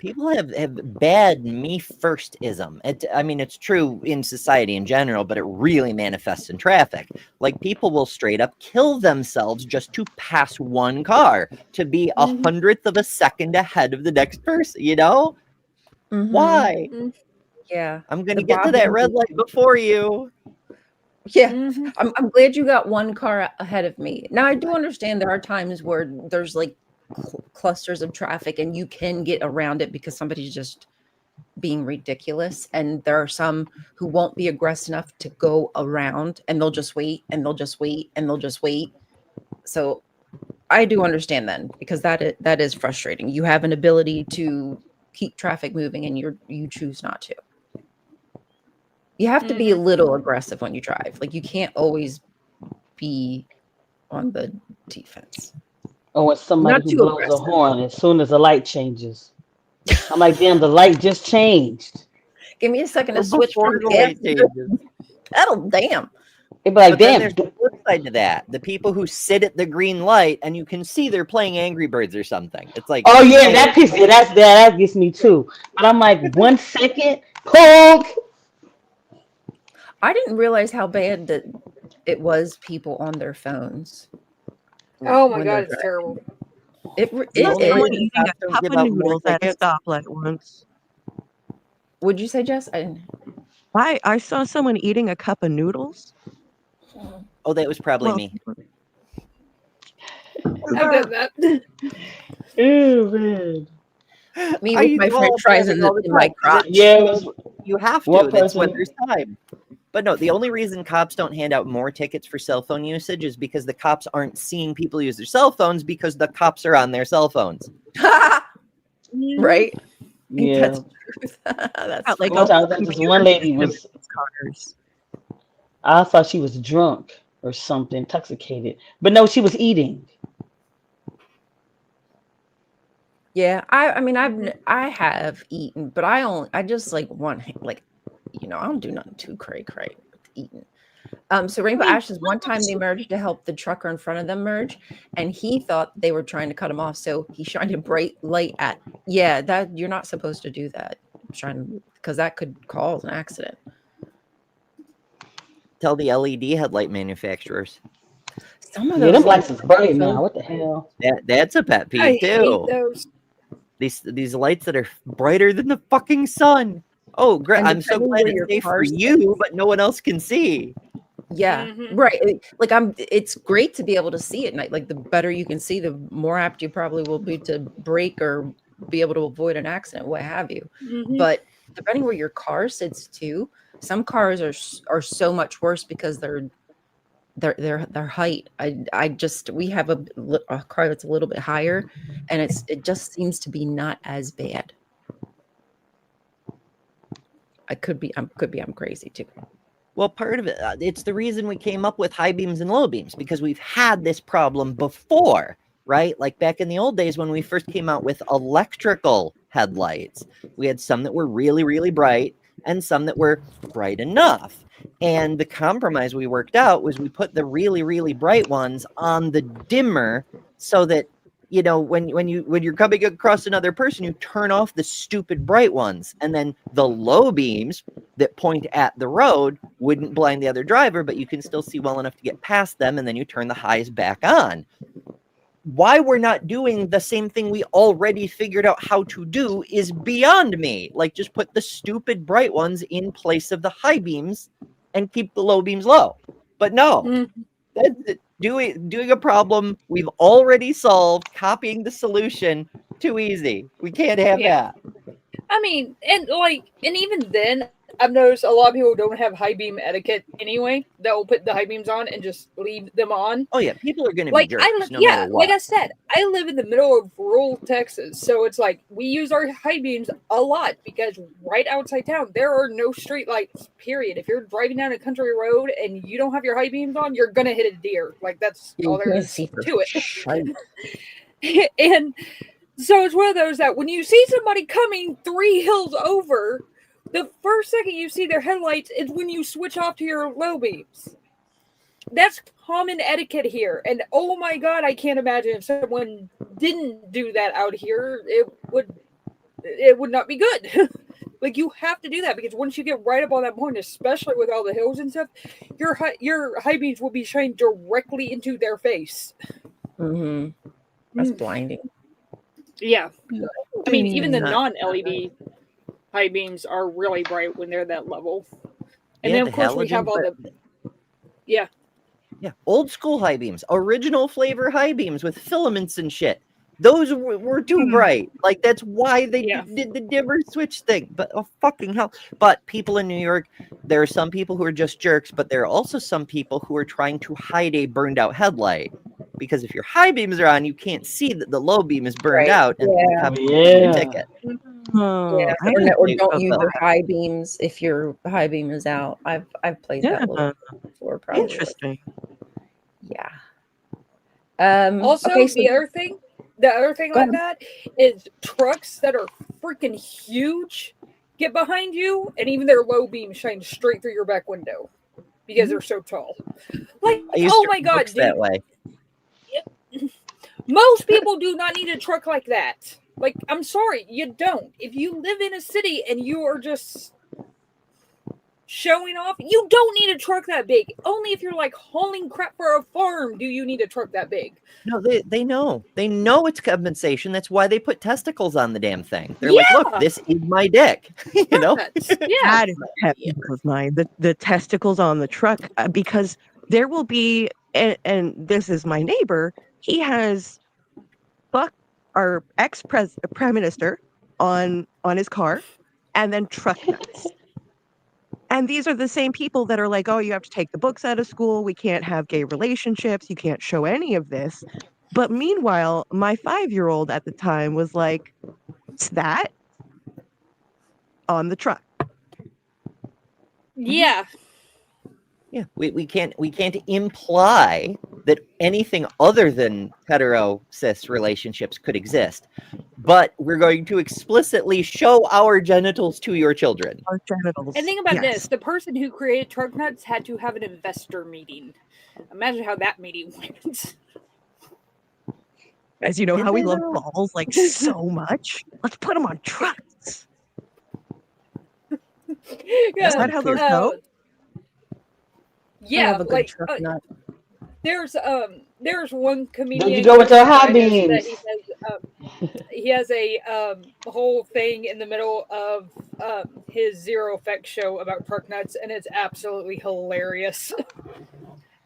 People have bad me first-ism. It's true in society in general, but it really manifests in traffic. Like, people will straight up kill themselves just to pass one car, to be 100th of a second ahead of the next person, Why? Yeah. I'm going to get to that red light before you. Yeah. I'm glad you got one car ahead of me. Now, I do understand there are times where there's like clusters of traffic and you can get around it because somebody's just being ridiculous. And there are some who won't be aggressive enough to go around, and they'll just wait and they'll just wait and they'll just wait. So I do understand then, because that is frustrating. You have an ability to keep traffic moving and you choose not to. You have to be a little aggressive when you drive. Like, you can't always be on the defense. Or when somebody Not who too blows a aggressive. horn as soon as the light changes. I'm like, damn, the light just changed. Give me a second Or to switch before from the gas light to changes. pedal. Damn. It'd be like, But then damn. there's the flip side to that. The people who sit at the green light and you can see they're playing Angry Birds or something. It's like, Oh yeah, that piece, that gets me too. But I'm like, 1 second, honk. I didn't realize how bad that it was people on their phones. Oh my when God, they're it's driving. terrible. It I saw only someone reason eating cops a don't cup give of out more noodles at a tickets- stoplight once. Would you say, Jess? I didn't. I saw someone eating a cup of noodles. Oh, that was probably Well, me. I've done that. Ew, man. Me I with eat my them all french up fries having in, all the in my time. crotch. Yeah, it was You have One to. That's when person- there's time. But no, the only reason cops don't hand out more tickets for cell phone usage is because the cops aren't seeing people use their cell phones because the cops are on their cell phones. Right? yeah. That's truth. That's Felt like One a time, this one lady was. cars. I thought she was drunk or something, intoxicated, but no, she was eating. Yeah, I mean I have eaten, but I just like like, I don't do nothing too cray with eating. So Rainbow Ashes, one time they merged to help the trucker in front of them merge, and he thought they were trying to cut him off, so he shined a bright light at. Yeah, that you're not supposed to do that. Because that could cause an accident. Tell the LED headlight manufacturers. Some of Yeah, those them lights is bright so- now. What the hell? That's a pet I peeve hate too. those. These lights that are brighter than the fucking sun. Oh, great! And I'm so depending glad where it's your safe for car's you, but no one else can see. Yeah, right. Like it's great to be able to see at night. Like, the better you can see, the more apt you probably will be to brake or be able to avoid an accident, what have you. But depending where your car sits too, some cars are so much worse because their height. We have a car that's a little bit higher, and it just seems to be not as bad. I'm crazy too. Well, part of it, it's the reason we came up with high beams and low beams, because we've had this problem before, right? Like back in the old days when we first came out with electrical headlights, we had some that were really, really bright and some that were bright enough. And the compromise we worked out was we put the really, really bright ones on the dimmer so that, when you're coming across another person, you turn off the stupid bright ones, and then the low beams that point at the road wouldn't blind the other driver, but you can still see well enough to get past them, and then you turn the highs back on. Why we're not doing the same thing we already figured out how to do is beyond me. Like, just put the stupid bright ones in place of the high beams and keep the low beams low. But no, that's doing a problem we've already solved, copying the solution, too easy. We can't have that. I mean, and even then, I've noticed a lot of people don't have high beam etiquette anyway. They'll put the high beams on and just leave them on. Oh yeah, people are going to be jerks no yeah, matter what. like I said, I live in the middle of rural Texas, so it's like we use our high beams a lot because right outside town there are no street lights. Period. If you're driving down a country road and you don't have your high beams on, you're gonna hit a deer. Like, that's all there is to it. And so it's one of those that when you see somebody coming 3 hills over, the first second you see their headlights is when you switch off to your low beams. That's common etiquette here. And oh my God, I can't imagine if someone didn't do that out here, it would not be good. Like, you have to do that because once you get right up on that point, especially with all the hills and stuff, your high beams will be shining directly into their face. That's blinding. Yeah. I mean, even the non-LED high beams are really bright when they're that level. And then, of course, we have all the... Yeah. Yeah, old school high beams, original flavor high beams with filaments and shit. Those were too bright. Like, that's why they did the dimmer switch thing. But oh, fucking hell. But people in New York, there are some people who are just jerks, but there are also some people who are trying to hide a burned out headlight because if your high beams are on, you can't see that the low beam is burned Right. out and Yeah. cops give you a Yeah. ticket. Oh, Yeah, I or, didn't or think don't of use your that. high beams if your high beam is out. I've played that little Yeah, before, probably. interesting. Yeah. Also, Okay, so the other thing Go like ahead. that is trucks that are freaking huge get behind you, and even their low beam shines straight through your back window because they're so tall. Like, I used oh to my read god, books that dude! way. Most people do not need a truck like that. Like, I'm sorry, you don't. If you live in a city and you are just showing off, you don't need a truck that big. Only if you're like hauling crap for a farm do you need a truck that big. No, they know. They know it's compensation. That's why they put testicles on the damn thing. They're like, look, Yeah. this is my dick. You know? Yeah. That is a pet peeve of mine. The testicles on the truck, because there will be, and this is my neighbor. He has fuck our prime minister on his car, and then truck nuts. And these are the same people that are like, oh, you have to take the books out of school. We can't have gay relationships. You can't show any of this. But meanwhile, my 5-year-old at the time was like, what's that on the truck? Yeah. Yeah. We can't imply that anything other than hetero cis relationships could exist. But we're going to explicitly show our genitals to your children. Our genitals. And think about Yes. this. The person who created truck nuts had to have an investor meeting. Imagine how that meeting went. As you know, Did how we they love though? balls like so much. Let's put them on trucks. Is that how those go? I Yeah, love a good like truck nut. there's one comedian. Don't you go with your high that beams? he has a whole thing in the middle of his Zero Effect show about truck nuts, and it's absolutely hilarious.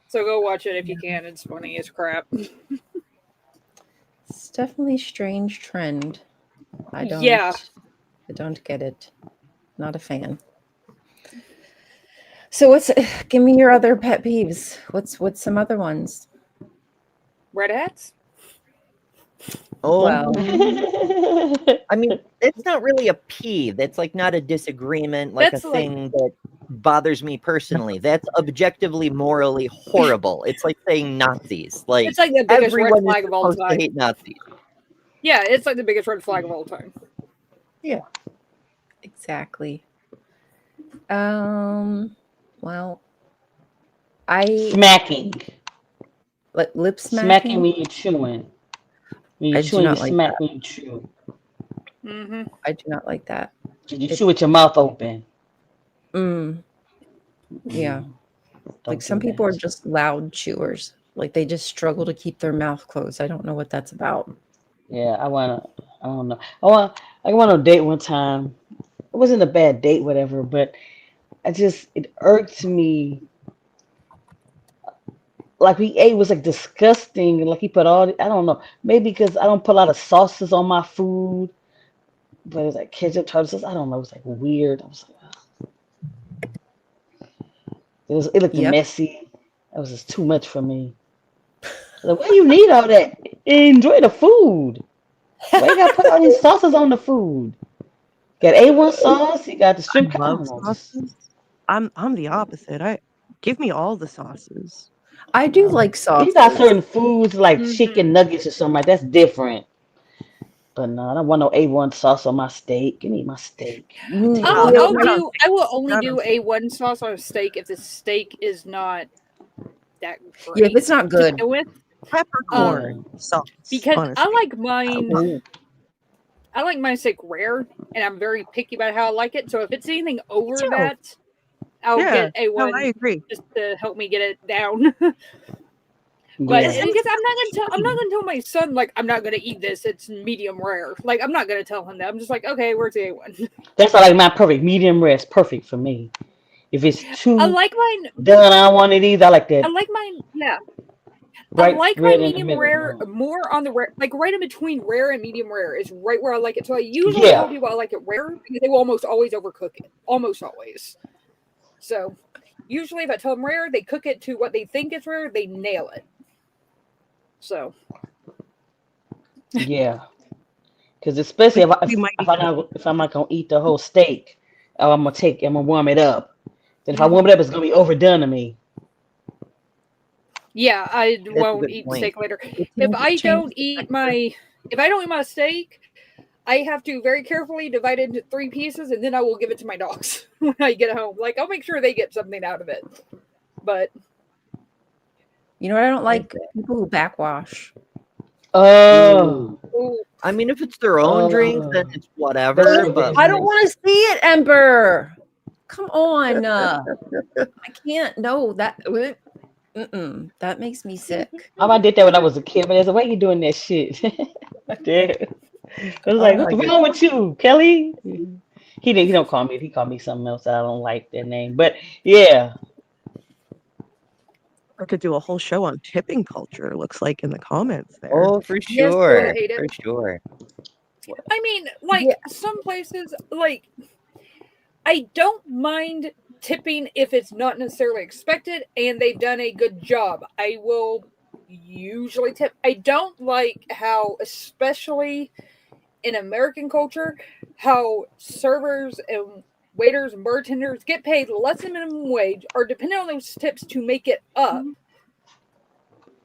So go watch it if you can. It's funny as crap. It's definitely a strange trend. I don't get it. Not a fan. So give me your other pet peeves. What's some other ones? Red hats? Oh, Well, I mean, it's not really a peeve. That's like not a disagreement, like That's a like- thing that bothers me personally. That's objectively morally horrible. It's like saying Nazis. Like It's like the biggest red everyone is flag of all supposed to time. hate Nazis. Yeah, it's like the biggest red flag of all time. exactly. Well, I Smacking. lip Smacking smacking. when you're chewing. When you're I do chewing, you not like smack that. when you chew. Mm-hmm. I do not like that. You chew with your mouth open. Yeah. Don't Like some do people are that. just loud chewers. Like they just struggle to keep their mouth closed. I don't know what that's about. Yeah, I don't know. I went on a date one time. It wasn't a bad date, whatever, but it irked me. Like we ate was like disgusting, and like he put I don't know, maybe because I don't put a lot of sauces on my food, but it was like ketchup, tartar sauce. I don't know, it was like weird. I was like, ugh. It looked Yep. messy. It was just too much for me. Like, why you need all that? Enjoy the food. Why you gotta put all these sauces on the food? Got A1 sauce. You got the shrimp. I Love don't know. sauces. I'm the opposite. I give me all the sauces. I do like You got sauces. certain foods like Mhm. chicken nuggets or something like that's different. But no, I don't want no A1 sauce on my steak. Give me my steak. Mm, I you know, will only Not do on A1 sauce on a steak if the steak is not that great. yeah, if it's not to good. go with, Peppercorn sauce. because on a I steak. like mine. Oh, I like my steak rare, and I'm very picky about how I like it. So if it's anything over too. that, I'll Yeah, get A1 no, I agree. just to help me get it down. But Yeah. because I'm not gonna tell my son like I'm not gonna eat this. It's medium rare. Like I'm not gonna tell him that. I'm just like, okay, where's the A1? That's why I like my perfect. Medium rare is perfect for me. If it's I too like mine. done, I don't want it either. I like I that like mine. Yeah, right I like my red in the medium middle. rare No. more on the rare, like right in between rare and medium rare is right where I like it. So I usually Yeah. tell people I like it rare because they will almost always overcook it. Almost always. So usually if I tell them rare, they cook it to what they think is rare. They nail it. So Yeah, because especially if, I, We might if I'm not gonna eat the whole steak, or I'm gonna warm it up. Then if I mhm. warm it up, it's gonna be overdone to me. Yeah, I That's a won't good eat point. steak later. it If changes, I changes don't the eat texture. my steak, I have to very carefully divide it into 3 pieces, and then I will give it to my dogs when I get home. Like I'll make sure they get something out of it. But You know what I don't like? Okay. People who backwash. Oh, ooh, I mean, if it's their own drink, then oh, it's that's whatever. true. But I don't like, want to see it, Ember. Come on. I can't. No, that. That makes me sick. I did that when I was a kid, but I said, "Why you doing that shit?" I did. I was like, Oh "What's my wrong goodness. with you, Kelly?" He don't call me. He called me something else that I don't like that name. But yeah, Or could do a whole show on tipping culture, looks like in the comments there. oh, for yes, I sure, hate it. for sure. I mean, Yeah. like some places, like I don't mind tipping if it's not necessarily expected and they've done a good job. I will usually tip. I don't like how, especially in American culture, how servers and waiters and bartenders get paid less than minimum wage, are dependent on those tips to make it up.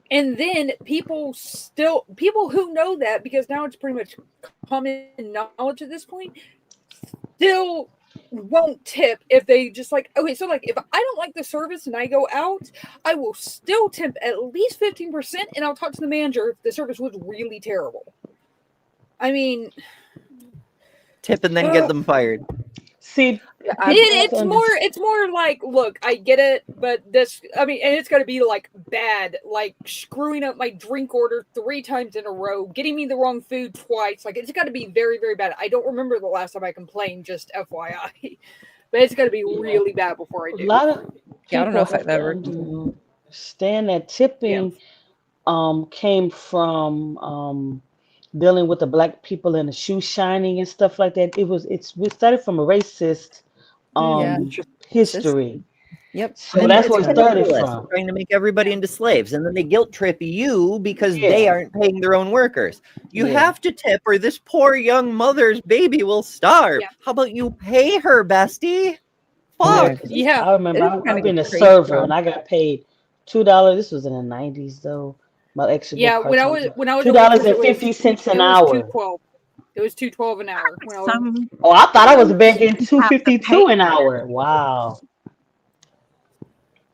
And then people who know that, because now it's pretty much common knowledge at this point, still won't tip if they just like, okay, so like if I don't like the service and I go out, I will still tip at least 15%, and I'll talk to the manager if the service was really terrible. I mean, Tip and then get them fired. see, I, people have to understand. it's more like, look, I get it, but this, I mean, and it's got to be like bad, like screwing up my drink order 3 times in a row, getting me the wrong food twice. Like it's got to be very, very bad. I don't remember the last time I complained, just FYI, but it's got to be Yeah, really bad before I a do. lot of yeah, I don't know people if have I've to ever. understand that Yeah. tipping came from dealing with the black people and the shoe shining and stuff like that. We started from a racist Yeah. history. Yep. So And that's It's where it it's started capitalist from. trying to make everybody into slaves, and then they guilt trip you because they Yeah, aren't paying their own workers. You yeah, have to tip, or this poor young mother's baby will starve. Yeah. How about you pay her, bestie? yeah. Fuck. 'Cause Yeah. I remember kind I've of been a crazy server though. and I got paid $2. This was in the 90s though. My extra little Yeah. part time job. When I was Two a dollars waitress, and 50 cents an it was hour. $2.12. It was $2.12 an hour when I was. Some Oh, I thought I was places making you two have to fifty pay. two an hour. Wow.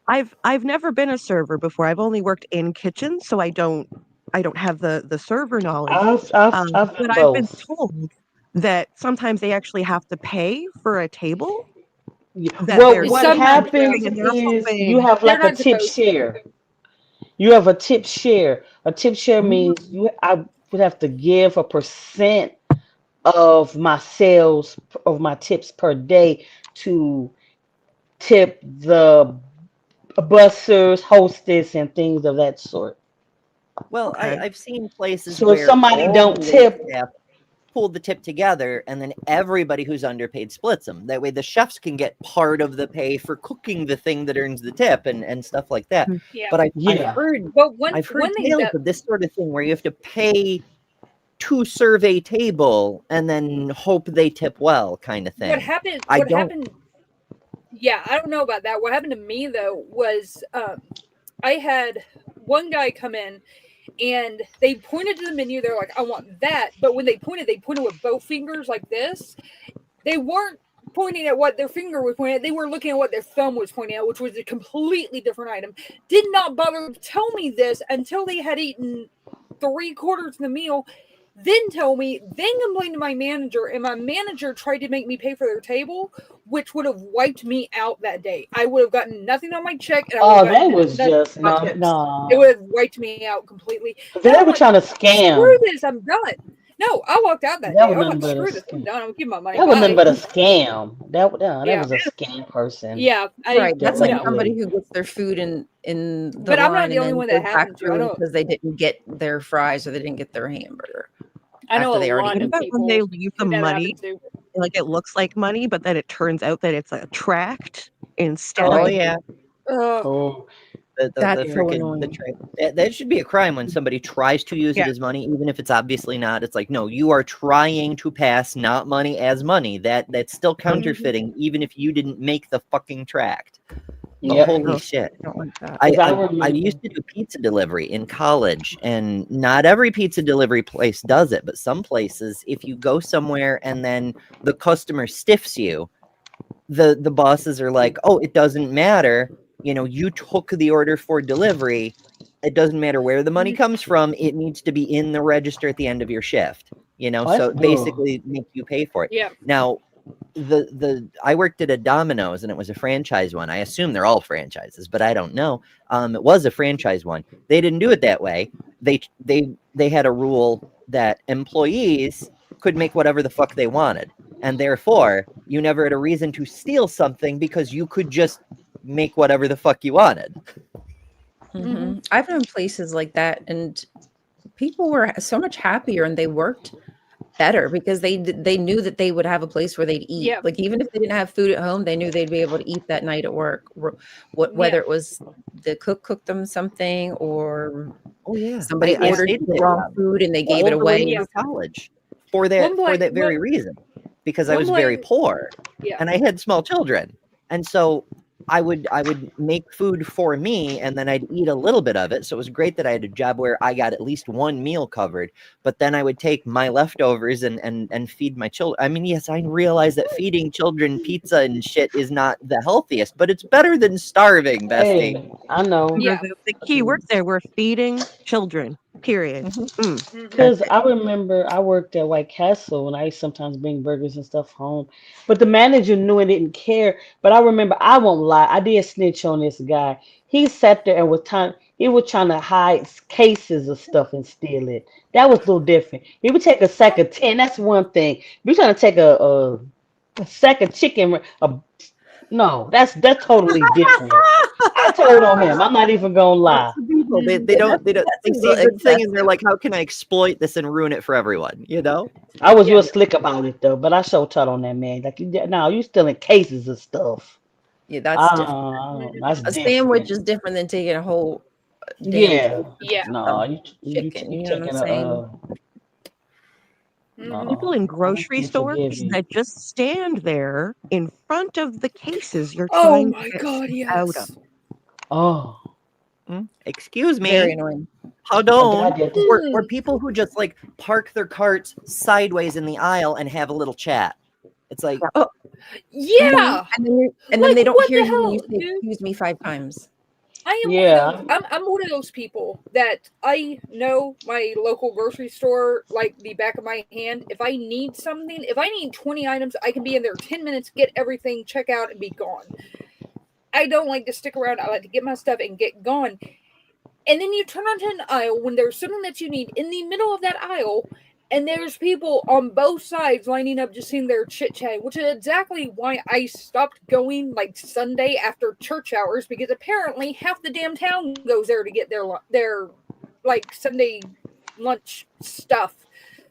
I've never been a server before. I've only worked in kitchens, so I don't have the server knowledge. I've But done I've been both. told that sometimes they actually have to pay for a table Yeah. that Well, they're what Sometimes, yeah, happens serving, and they're is you hoping. have they're like a not tip supposed to. share. You have a tip share. A tip share Mhm. means I would have to give a percent of my sales of my tips per day to tip the bussers, hostess, and things of that sort. Well, Okay. I've seen places So if where somebody all don't the wait tip, staff pool the tip together, and then everybody who's underpaid splits them. That way, the chefs can get part of the pay for cooking the thing that earns the tip and stuff like that. Mm. Yeah. But yeah, But one I've heard one thing tales that of this sort of thing where you have to pay to serve a table and then hope they tip well, kind of what thing. happened I what don't. happened yeah, I don't know about that. What happened to me though was I had one guy come in and they pointed to the menu. They're like, I want that. But when they pointed with both fingers like this. They weren't pointing at what their finger was pointing at. They were looking at what their thumb was pointing at, which was a completely different item. Did not bother to tell me this until they had eaten 3/4 of the meal. Then tell me, then complain to my manager, and my manager tried to make me pay for their table, which would have wiped me out that day. I would have gotten nothing on my check, and I would oh, have that gotten was nothing just on my no, tips. It would no. have wiped me out completely. They And I'm were like, trying to screw scam. this, I'm done. No, I walked out that That day. was I was nothing like, but a screw this, I'm scam. done. I'm giving my money. That was nothing Bye. but a scam. That Yeah. was a scam person. Yeah, Right. That That's like wasn't no, somebody real. who gets their food in the but I'm not line the and only then one goes that back happened to. through because they didn't get their fries or they didn't get their hamburger I know after a they already lot What of ate. about when they people leave the who that money, happens to. like it looks like money, but then it turns out that it's a tract instead Oh of Right. yeah. Ugh. Oh, That's The so freaking annoying. that should be a crime when somebody tries to use it Yeah. as money, even if it's obviously not. It's like, no, you are trying to pass not money as money. That's still counterfeiting, even if you didn't make the fucking tract. But Yep. holy Oh, shit. I don't like that. Because I I remember. used to do pizza delivery in college, and not every pizza delivery place does it, but some places, if you go somewhere and then the customer stiffs you, the bosses are like, oh, it doesn't matter, you took the order for delivery, it doesn't matter where the money comes from, it needs to be in the register at the end of your shift, Oh, so that's good. basically make you pay for it. Yeah. Now I worked at a Domino's, and it was a franchise one. I assume they're all franchises, but I don't know. It was a franchise one. They didn't do it that way. They had a rule that employees could make whatever the fuck they wanted, and therefore you never had a reason to steal something because you could just make whatever the fuck you wanted. I've known places like that, and people were so much happier, and they worked better because they knew that they would have a place where they'd eat. Yeah. Like even if they didn't have food at home, they knew they'd be able to eat that night at work. Whether it was the cook cooked them something, or Oh yeah, somebody I ordered stayed the at wrong that food and they job gave it all the way away. into college for that very reason, because I was very poor. Yeah. And I had small children, and so I would make food for me, and then I'd eat a little bit of it. So it was great that I had a job where I got at least one meal covered. But then I would take my leftovers and feed my children. I mean, yes, I realize that feeding children pizza and shit is not the healthiest, but it's better than starving, Bestie. Hey, I know. Yeah. The key words there were feeding children. Period. Because I remember I worked at White Castle and I used to sometimes bring burgers and stuff home. But the manager knew and didn't care. But I remember, I won't lie, I did snitch on this guy. He sat there and he was trying to hide cases of stuff and steal it. That was a little different. He would take a sack of 10, that's one thing. If you're trying to take a sack of chicken, no, that's totally different. I told on him. I'm not even gonna lie. People, they don't they see a good thing and they're like, how can I exploit this and ruin it for everyone? I was real slick about it though, but I showed taught on that man. Like, no, you still in cases of stuff. Yeah, that's different. That's A different. sandwich is different than taking a whole damn Yeah. Yeah. No, you chicken. You know taking what I'm saying? no, People in grocery I can't stores forgive you. that just stand there in front of the cases you're Oh trying my to God, get out of. yes. Oh, Excuse me. Very annoying. Pardon. I did. Or people who just like park their carts sideways in the aisle and have a little chat. It's like, Yeah. And then Like, they don't what hear the you when you hell, say dude? excuse me 5 times. I am Yeah. one of those. I'm one of those people that I know my local grocery store like the back of my hand. If I need something, if I need 20 items, I can be in there 10 minutes, get everything, check out, and be gone. I don't like to stick around. I like to get my stuff and get gone. And then you turn onto an aisle when there's something that you need in the middle of that aisle, and there's people on both sides lining up just sitting there chit-chatting, which is exactly why I stopped going like Sunday after church hours, because apparently half the damn town goes there to get their like Sunday lunch stuff.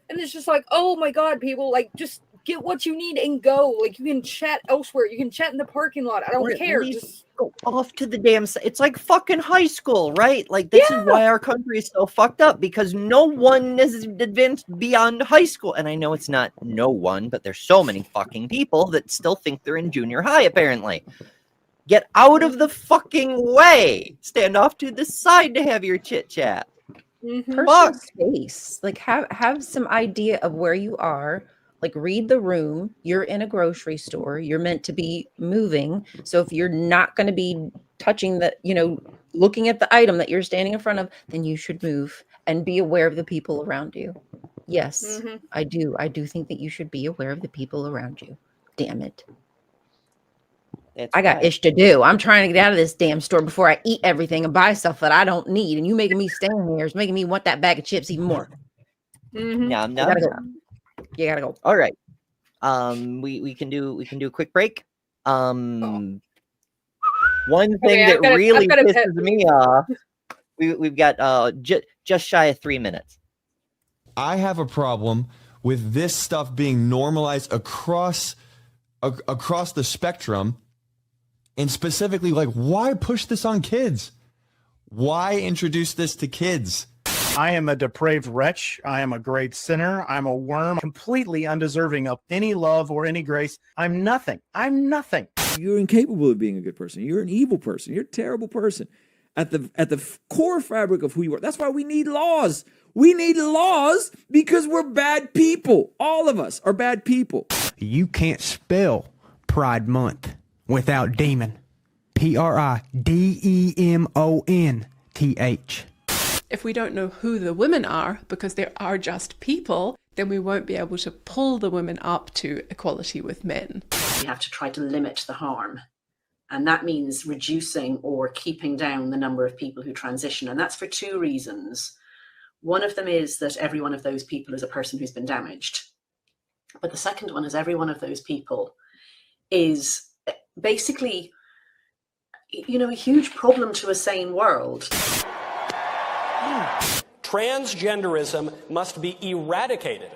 And it's just like, oh my God, people, like, just get what you need and go. Like, you can chat elsewhere. You can chat in the parking lot. I or don't at care. least Just go off to the damn side. It's like fucking high school, right? Like, this is why our country is so fucked up, because no one is advanced beyond high school. And I know it's not no one, but there's so many fucking people that still think they're in junior high, apparently. Get out of the fucking way. Stand off to the side to have your chit chat. Personal space. Like have some idea of where you are. Like read the room. You're in a grocery store. You're meant to be moving. So if you're not going to be touching looking at the item that you're standing in front of, then you should move and be aware of the people around you. Yes, I do. I do think that you should be aware of the people around you. Damn it. I got ish to do. I'm trying to get out of this damn store before I eat everything and buy stuff that I don't need. And you making me stand here is making me want that bag of chips even more. Nom, nom, You gotta go. nom. You gotta go. All right. We can do a quick break. One thing that really pisses me off. We've got just shy of 3 minutes. I have a problem with this stuff being normalized across the spectrum, and specifically, like, why push this on kids? Why introduce this to kids? I am a depraved wretch. I am a great sinner. I'm a worm, completely undeserving of any love or any grace. I'm nothing. I'm nothing. You're incapable of being a good person. You're an evil person. You're a terrible person. At the core fabric of who you are. That's why we need laws. We need laws because we're bad people. All of us are bad people. You can't spell Pride Month without demon. PRIDEMONTH. If we don't know who the women are, because there are just people, then we won't be able to pull the women up to equality with men. We have to try to limit the harm. And that means reducing or keeping down the number of people who transition. And that's for two reasons. One of them is that every one of those people is a person who's been damaged. But the second one is every one of those people is basically, a huge problem to a sane world. Transgenderism must be eradicated.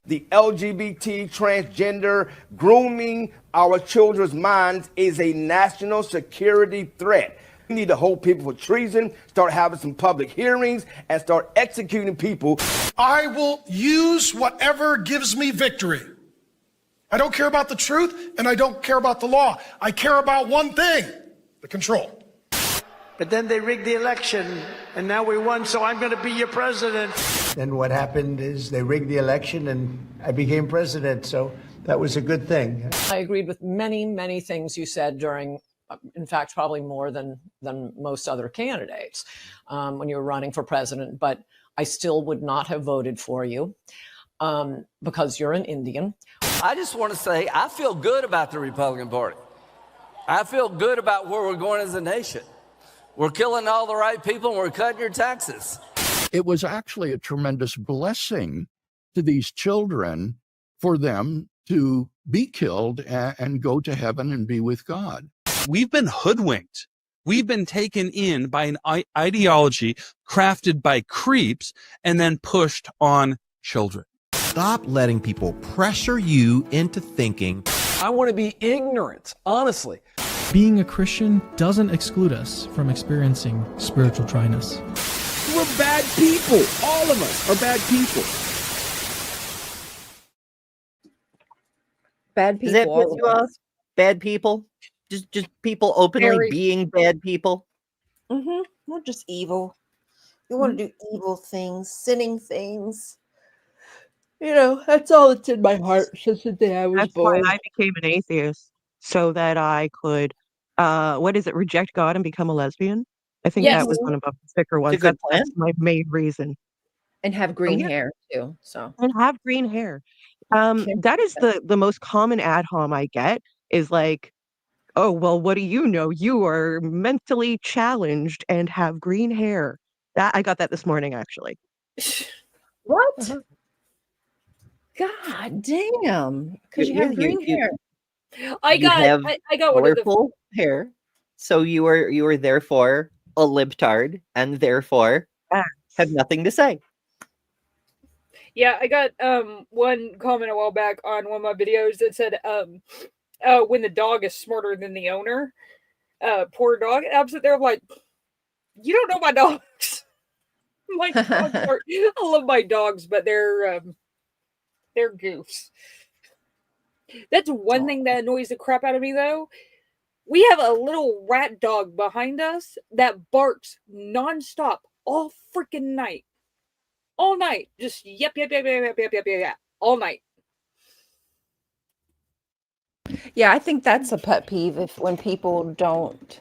The LGBT, transgender, grooming our children's minds is a national security threat. We need to hold people for treason, start having some public hearings, and start executing people. I will use whatever gives me victory. I don't care about the truth, and I don't care about the law. I care about one thing, the control. But then they rigged the election, and now we won, so I'm going to be your president. And what happened is they rigged the election, and I became president, so that was a good thing. I agreed with many, many things you said during, in fact, probably more than most other candidates when you were running for president, but I still would not have voted for you because you're an Indian. I just want to say I feel good about the Republican Party. I feel good about where we're going as a nation. We're killing all the right people and we're cutting your taxes. It was actually a tremendous blessing to these children for them to be killed and go to heaven and be with God. We've been hoodwinked. We've been taken in by an ideology crafted by creeps and then pushed on children. Stop letting people pressure you into thinking, I want to be ignorant, honestly. Being a Christian doesn't exclude us from experiencing spiritual dryness. We're bad people. All of us are bad people. Bad people. Does that piss you off? Bad people? Just people openly being bad people? Mm-hmm. We're just evil. We want to do evil things, sinning things. That's all that's in my heart since the day I was born. That's why I became an atheist, so that I could, reject God and become a lesbian? I think that was one of the thicker ones. That's my main reason. And have green hair too. So and have green hair. That is the most common ad hom I get is like, oh, well, what do you know? You are mentally challenged and have green hair. That I got that this morning, actually. What? God damn! Because you have green hair. I got one of the hair. So you were therefore a libtard and therefore have nothing to say. Yeah, I got one comment a while back on one of my videos that said when the dog is smarter than the owner, poor dog. And I'm sitting there, I'm like, you don't know my dogs. My dogs I love my dogs, but they're goofs. That's one thing that annoys the crap out of me, though. We have a little rat dog behind us that barks nonstop all freaking night. All night. Just yep, all night. Yeah, I think that's a pet peeve when people don't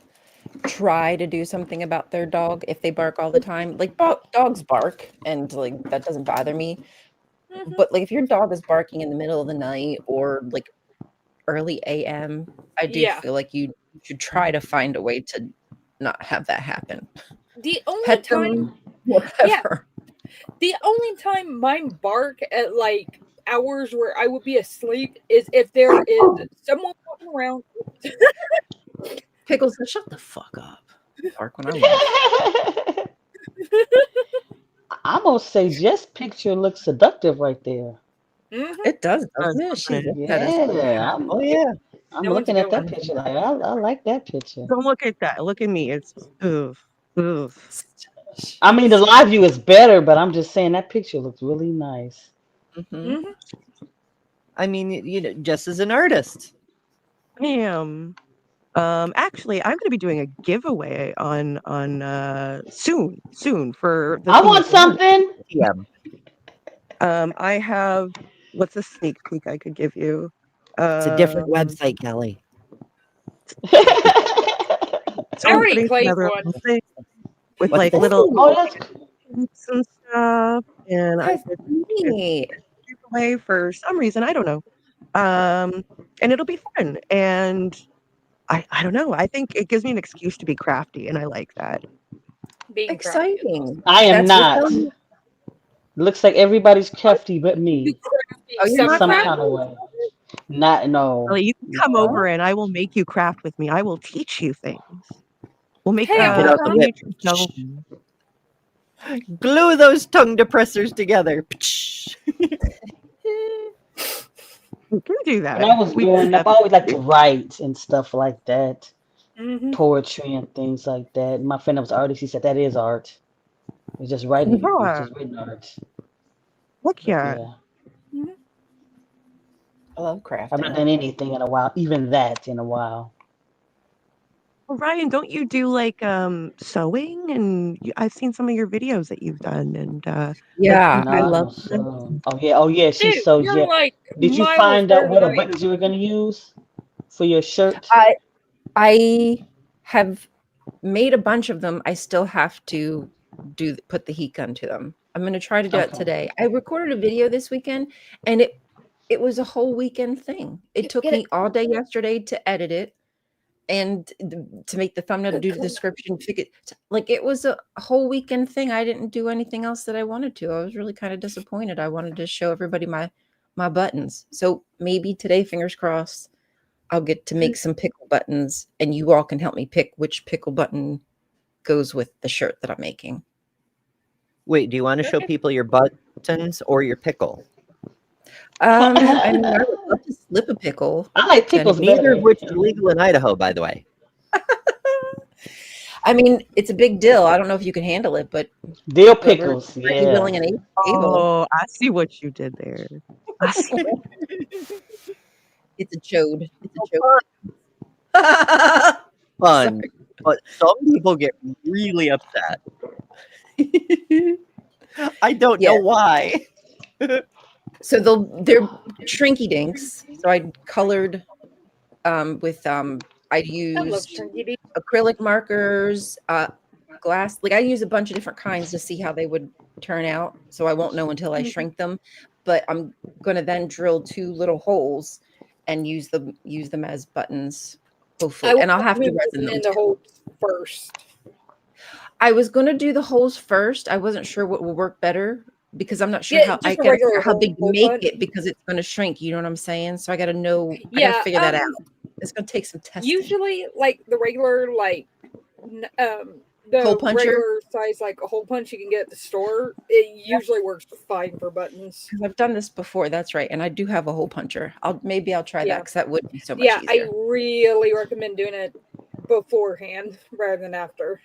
try to do something about their dog if they bark all the time. Like dogs bark and like that doesn't bother me. Mm-hmm. But like if your dog is barking in the middle of the night or like early AM, I do feel like you should try to find a way to not have that happen. The only Pet time them, whatever. The only time mine bark at like hours where I would be asleep is if there is someone walking around. Pickles, shut the fuck up. Bark when I I'm gonna say just picture looks seductive right there. Mm-hmm. It does, doesn't it? Yeah. I'm No looking at that one's picture. Like, I like that picture. Don't look at that. Look at me. It's ugh. Ugh. I mean, the live view is better, but I'm just saying that picture looks really nice. Mhm. I mean, you know, just as an artist. Damn. Actually, I'm going to be doing a giveaway on soon for the I thing want that won. something. Yeah. I have what's a sneak peek I could give you? It's a different website, Kelly. I already Putting claimed together a one. little thing with What's like this? little Oh, that's clips and stuff, and I That's just neat. give away for some reason I don't know. And it'll be fun, and I don't know. I think it gives me an excuse to be crafty, and I like that. Being crafty is awesome. Exciting. I am That's not. so. Looks like everybody's crafty but You me crafty Oh, you're in not some sometimes. kind of crafty? way. Not Well, no. you can come No. over, and I will make you craft with me. I will teach you things. We'll make Hey, I Get will out the come. miniature stones. Glue those tongue depressors together. We can do When that. I was We growing up, I always liked to write and stuff like that. Mhm. Poetry and things like that. My friend that was an artist, he said that is art. It's just writing. It's Yeah. just written art. Look, But yeah. yeah, Mhm. I love I've not crafting. done anything in a while, even that in a while. Well, Ryan, don't you do like sewing? And I've seen some of your videos that you've done, and like Yeah, No, I I love don't that. sew. Oh yeah, she Dude, sews. you're Yeah. like Did you miles find out better what than I buttons you were gonna use for your shirt? I have made a bunch of them. I still have to put the heat gun to them. I'm going to try to do it Okay. today. I recorded a video this weekend, and it was a whole weekend thing. It took get me it. all day yesterday to edit it and to make the thumbnail, to do the description, like it was a whole weekend thing. I didn't do anything else that I wanted to. I was really kind of disappointed. I wanted to show everybody my buttons. So maybe today, fingers crossed, I'll get to make some pickle buttons, and you all can help me pick which pickle button goes with the shirt that I'm making. Wait, do you want to show people your buttons or your pickle? I mean, I would love to slip a pickle. I like to pickles anybody. Neither of better. which is legal in Idaho, by the way. I mean, it's a big deal. I don't know if you can handle it, but Dill whoever's pickles, ready, yeah. willing, and able. oh, I see what you did there. I see. It's a chode. It's a chode. Fun, but some people get really upset. I don't know Yeah. why. So they're shrinky dinks. So I colored with I I love used Shrinky Dink. acrylic markers, glass. Like I use a bunch of different kinds to see how they would turn out. So I won't know until I shrink them. But I'm gonna then drill 2 little holes and use them as buttons, hopefully. And I'll have to resin them in the too. holes first. I was gonna do the holes first. I wasn't sure what will work better because I'm not sure Yeah, how I just a gotta regular figure out how big to hole make punch. it because it's gonna shrink. You know what I'm saying? So I gotta know. I Yeah, gotta figure that out. It's gonna take some testing. Usually, like the regular, like the Hole puncher? regular size, like a hole punch you can get at the store, it usually works fine for buttons. Because I've done this before. That's right, and I do have a hole puncher. Maybe I'll try that Yeah. because that would be so much Yeah, easier. I really recommend doing it beforehand rather than after.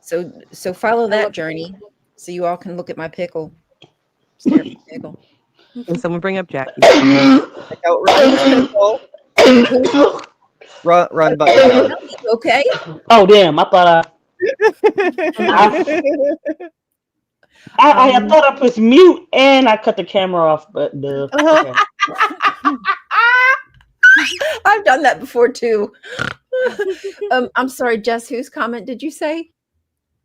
So follow that journey, so you all can look at my pickle. Stare at my pickle. Can someone bring up Jackie? Check out Ryan's pickle. Run, button. Okay. Oh damn! I thought I thought I pressed mute and I cut the camera off, but okay. I've done that before too. I'm sorry, Jess. Whose comment did you say?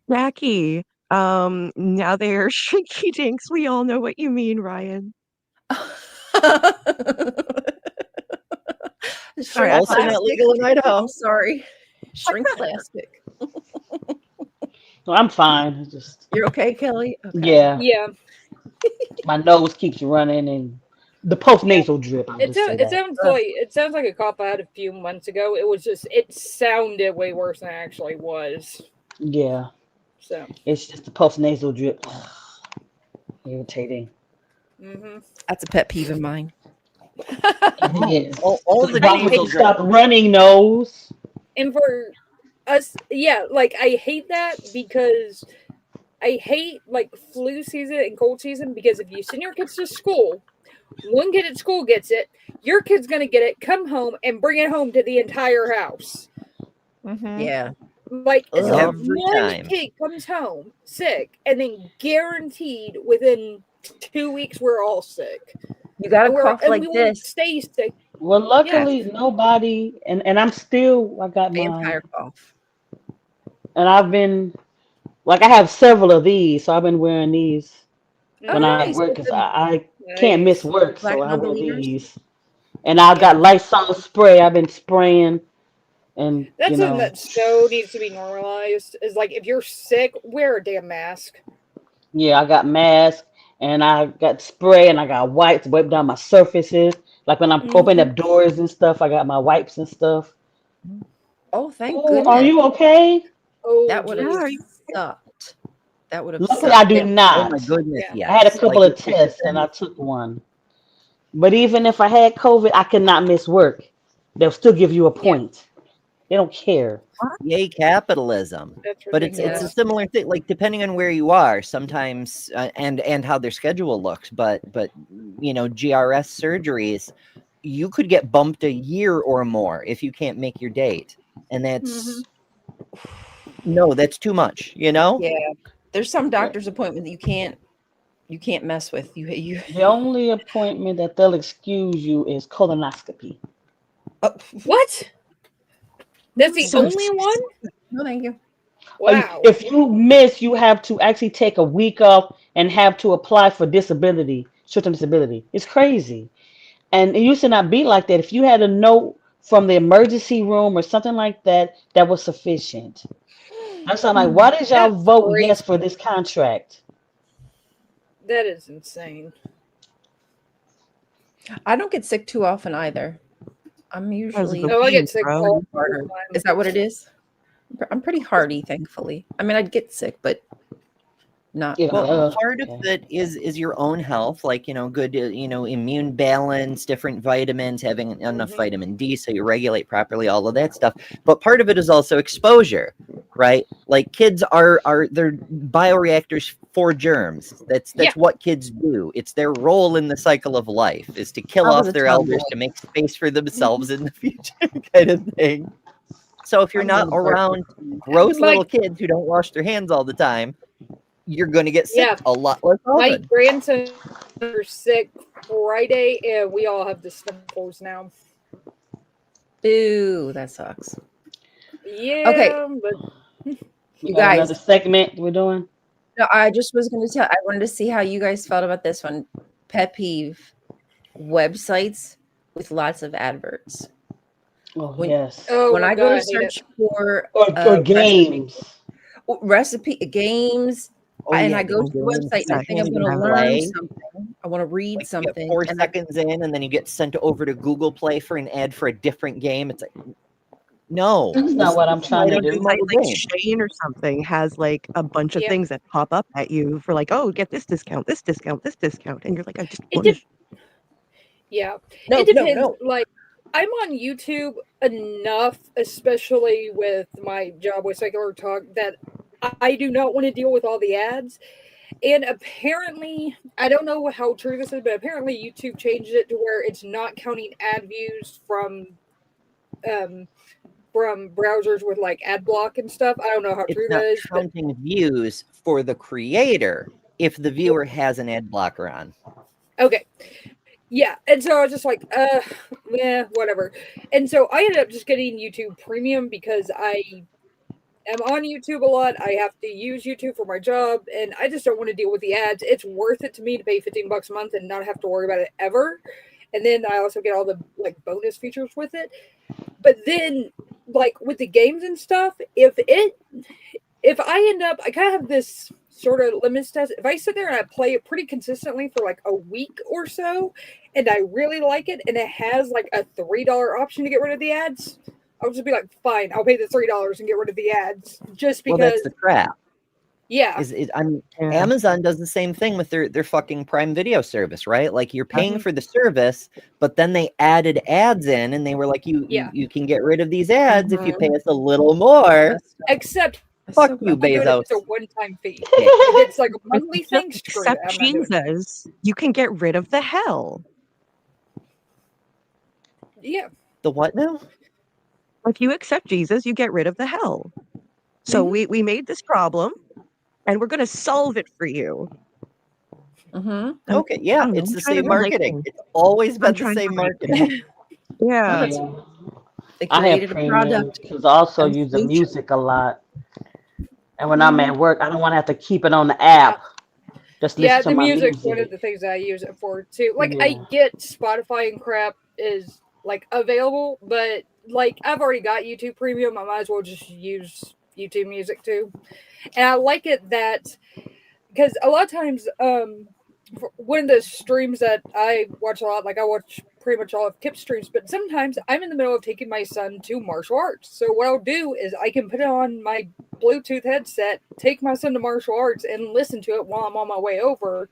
Jackie. Now they're shrinky dinks. We all know what you mean, Ryan. Sorry, also not legal in Idaho. I'm sorry. Shrink plastic. No, I'm fine. It's just You're okay, Kelly? Okay. yeah. Yeah. My nose keeps running and the post nasal drip. I'll It just say that. sounds like a cough I had a few months ago. It sounded way worse than it actually was. Yeah. So It's just the post nasal drip. Irritating. That's a pet peeve of mine. It is. All the Why would you nasal stop drip. running nose? And for like I hate that because I hate like flu season and cold season because if you send your kids to school, one kid at school gets it, your kid's gonna get it, come home and bring it home to the entire house. Yeah. Like so Every one time. kid comes home sick and then guaranteed within 2 weeks we're all sick. You got to And cough like we won't this. stay sick. Well, Yeah. luckily nobody, and I'm still, I got my, Vampire cough. and I've been, like I have several of these, so I've been wearing these when Oh, I nice. work, With because the I can't miss Nice. work, black so I wear non-believers. these. And I got Lysol spray. I've been spraying, and That's something that so needs to be normalized. Is like if you're sick, wear a damn mask. yeah, I got masks and I got spray and I got wipes to wipe down my surfaces. Like when I'm opening Mhm. up doors and stuff, I got my wipes and stuff. Oh, thank Oh, are goodness. you okay? Oh, That would have geez. sucked. That would have Luckily, sucked. I do Oh my not. goodness, I had a yes. couple Like of tests and I took one. But even if I had COVID, I could not miss work. They'll still give you a point. They don't care. yay capitalism. That's But it's a ridiculous. similar thing. Like depending on where you are, sometimes and how their schedule looks. But GRS surgeries, you could get bumped a year or more if you can't make your date, and that's that's too much. Yeah. There's some doctor's appointment that you can't mess with. You The only appointment that they'll excuse you is colonoscopy. What? That's the So- only one? No, thank you. Wow. If you miss, you have to actually take a week off and have to apply for disability, short-term disability. It's crazy. And it used to not be like that. If you had a note from the emergency room or something like that, that was sufficient. I'm like, why did y'all That's vote crazy. yes for this contract? That is insane. I don't get sick too often either. I'm usually No, I get sick all the harder. time. Is that what it is? I'm pretty hardy, thankfully. I mean, I'd get sick, but not. Well, part of it is your own health, like good immune balance, different vitamins, having enough vitamin D so you regulate properly, all of that stuff. But part of it is also exposure, right? Like kids are they're bioreactors for germs. That's what kids do. It's their role in the cycle of life is to kill I was off a their tomboy. elders to make space for themselves in the future, kind of thing. So if you're I'm not gonna start around gross My- little kids who don't wash their hands all the time, you're going to get sick Yeah. a lot less My often. grandson was sick Friday, and we all have the sniffles now. Ooh, that sucks. Yeah, Okay. but You Got guys, another segment we're doing? no, I just was going to tell. I wanted to see how you guys felt about this one. Pet peeve: websites with lots of adverts. Oh, yes. When my I go God, to I hate search it. for Or games. recipe games, and yeah, I go to the games website and I you think can't I'm going to even learn play. something. I want to read Like you something. get 4 and seconds in, and then you get sent over to Google Play for an ad for a different game. It's like, no, That's not what I'm trying to Like, do. like Shane or something has like a bunch of Yeah. things that pop up at you for like, oh, get this discount, this discount, this discount, and you're like, I just It want to. Yeah, No, it depends. no. Like, I'm on YouTube enough, especially with my job with Secular Talk, that I do not want to deal with all the ads. And apparently, I don't know how true this is, but apparently YouTube changed it to where it's not counting ad views from browsers with like ad block and stuff. I don't know how It's true not that is, but counting views for the creator if the viewer has an ad blocker on. okay. Yeah, and so I was just like, yeah, whatever. And so I ended up just getting YouTube Premium because I am on YouTube a lot. I have to use YouTube for my job, and I just don't want to deal with the ads. It's worth it to me to pay $15 a month and not have to worry about it ever. And then I also get all the like bonus features with it. But then, like with the games and stuff, if I end up, I kind of have this sort of limits test. If I sit there and I play it pretty consistently for like a week or so, and I really like it, and it has like a $3 option to get rid of the ads, I'll just be like, fine, I'll pay the $3 and get rid of the ads, just Well, because. that's the crap. Yeah. Amazon does the same thing with their fucking Prime Video service, right? Like you're paying for the service, but then they added ads in, and they were like, you can get rid of these ads if you pay us a little more. Except fuck you, do it if Bezos. it's a one-time fee. If it's like a monthly thing, screw it. Except I'm not doing it. Jesus, you can get rid of the hell. Yeah. The what now? If you accept Jesus, you get rid of the hell. So we made this problem, and we're going to solve it for you. Okay, yeah, it's the same marketing. It's always been the same marketing. Yeah. They I have created a premium product. because I also and use the future. music a lot. And when I'm at work, I don't want to have to keep it on the app. Just listen to The my music's music. one of the things I use it for too. Like Yeah. I get Spotify and crap is like available, but like I've already got YouTube Premium. I might as well just use YouTube Music too. And I like it that because a lot of times, one of the streams that I watch a lot, like I watch pretty much all of Kip's streams, but sometimes I'm in the middle of taking my son to martial arts. So what I'll do is I can put it on my Bluetooth headset, take my son to martial arts, and listen to it while I'm on my way over.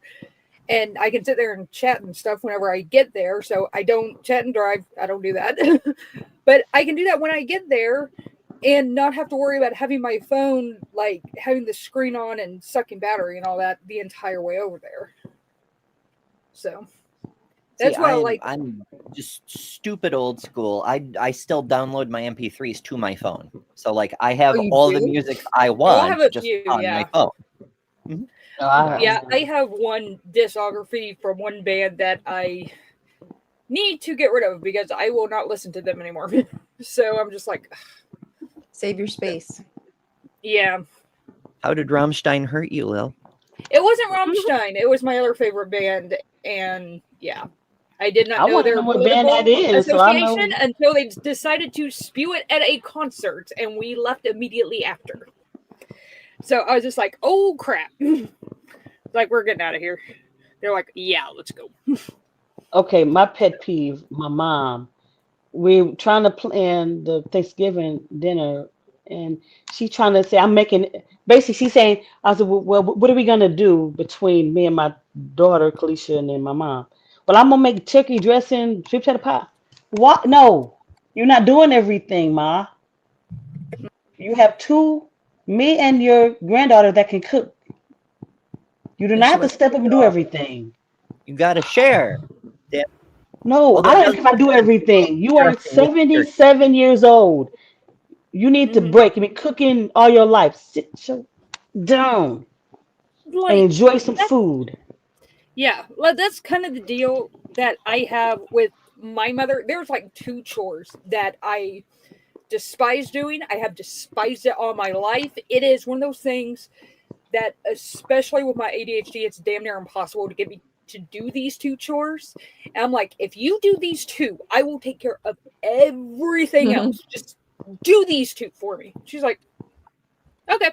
And I can sit there and chat and stuff whenever I get there. So I don't chat and drive. I don't do that. But I can do that when I get there and not have to worry about having my phone, like having the screen on and sucking battery and all that the entire way over there. So that's what I like. I'm just stupid old school. I still download my MP3s to my phone. So like I have all the music I want have a just few, on my phone. I have one discography from one band that I need to get rid of because I will not listen to them anymore. So I'm just like, save your space. Yeah. How did Rammstein hurt you, Lil? It wasn't Rammstein. It was my other favorite band, and yeah, I did not I know wanna their know what band that political is, so I know. association until they decided to spew it at a concert, and we left immediately after. So I was just like, "Oh crap!" Like we're getting out of here. They're like, "Yeah, let's go." Okay, my pet peeve, my mom. We're trying to plan the Thanksgiving dinner, and she's trying to say, I'm making, basically, she's saying, I said, well, what are we going to do between me and my daughter, Kalisha, and then my mom? Well, I'm going to make turkey dressing, sweet potato pie. What? No, you're not doing everything, Ma. You have two, me and your granddaughter that can cook. You do not have to step up and do everything. You gotta share. Damn. No, Although I it don't does have to do everything. You are interesting with turkey. 77 years old. You need to break. You've been cooking all your life. Sit down and Like enjoy some food. yeah, well, that's kind of the deal that I have with my mother. There's like two chores that I despise doing. I have despised it all my life. It is one of those things that, especially with my ADHD, it's damn near impossible to get me to do these two chores. And I'm like, if you do these two, I will take care of everything else. Just do these two for me. She's like, okay.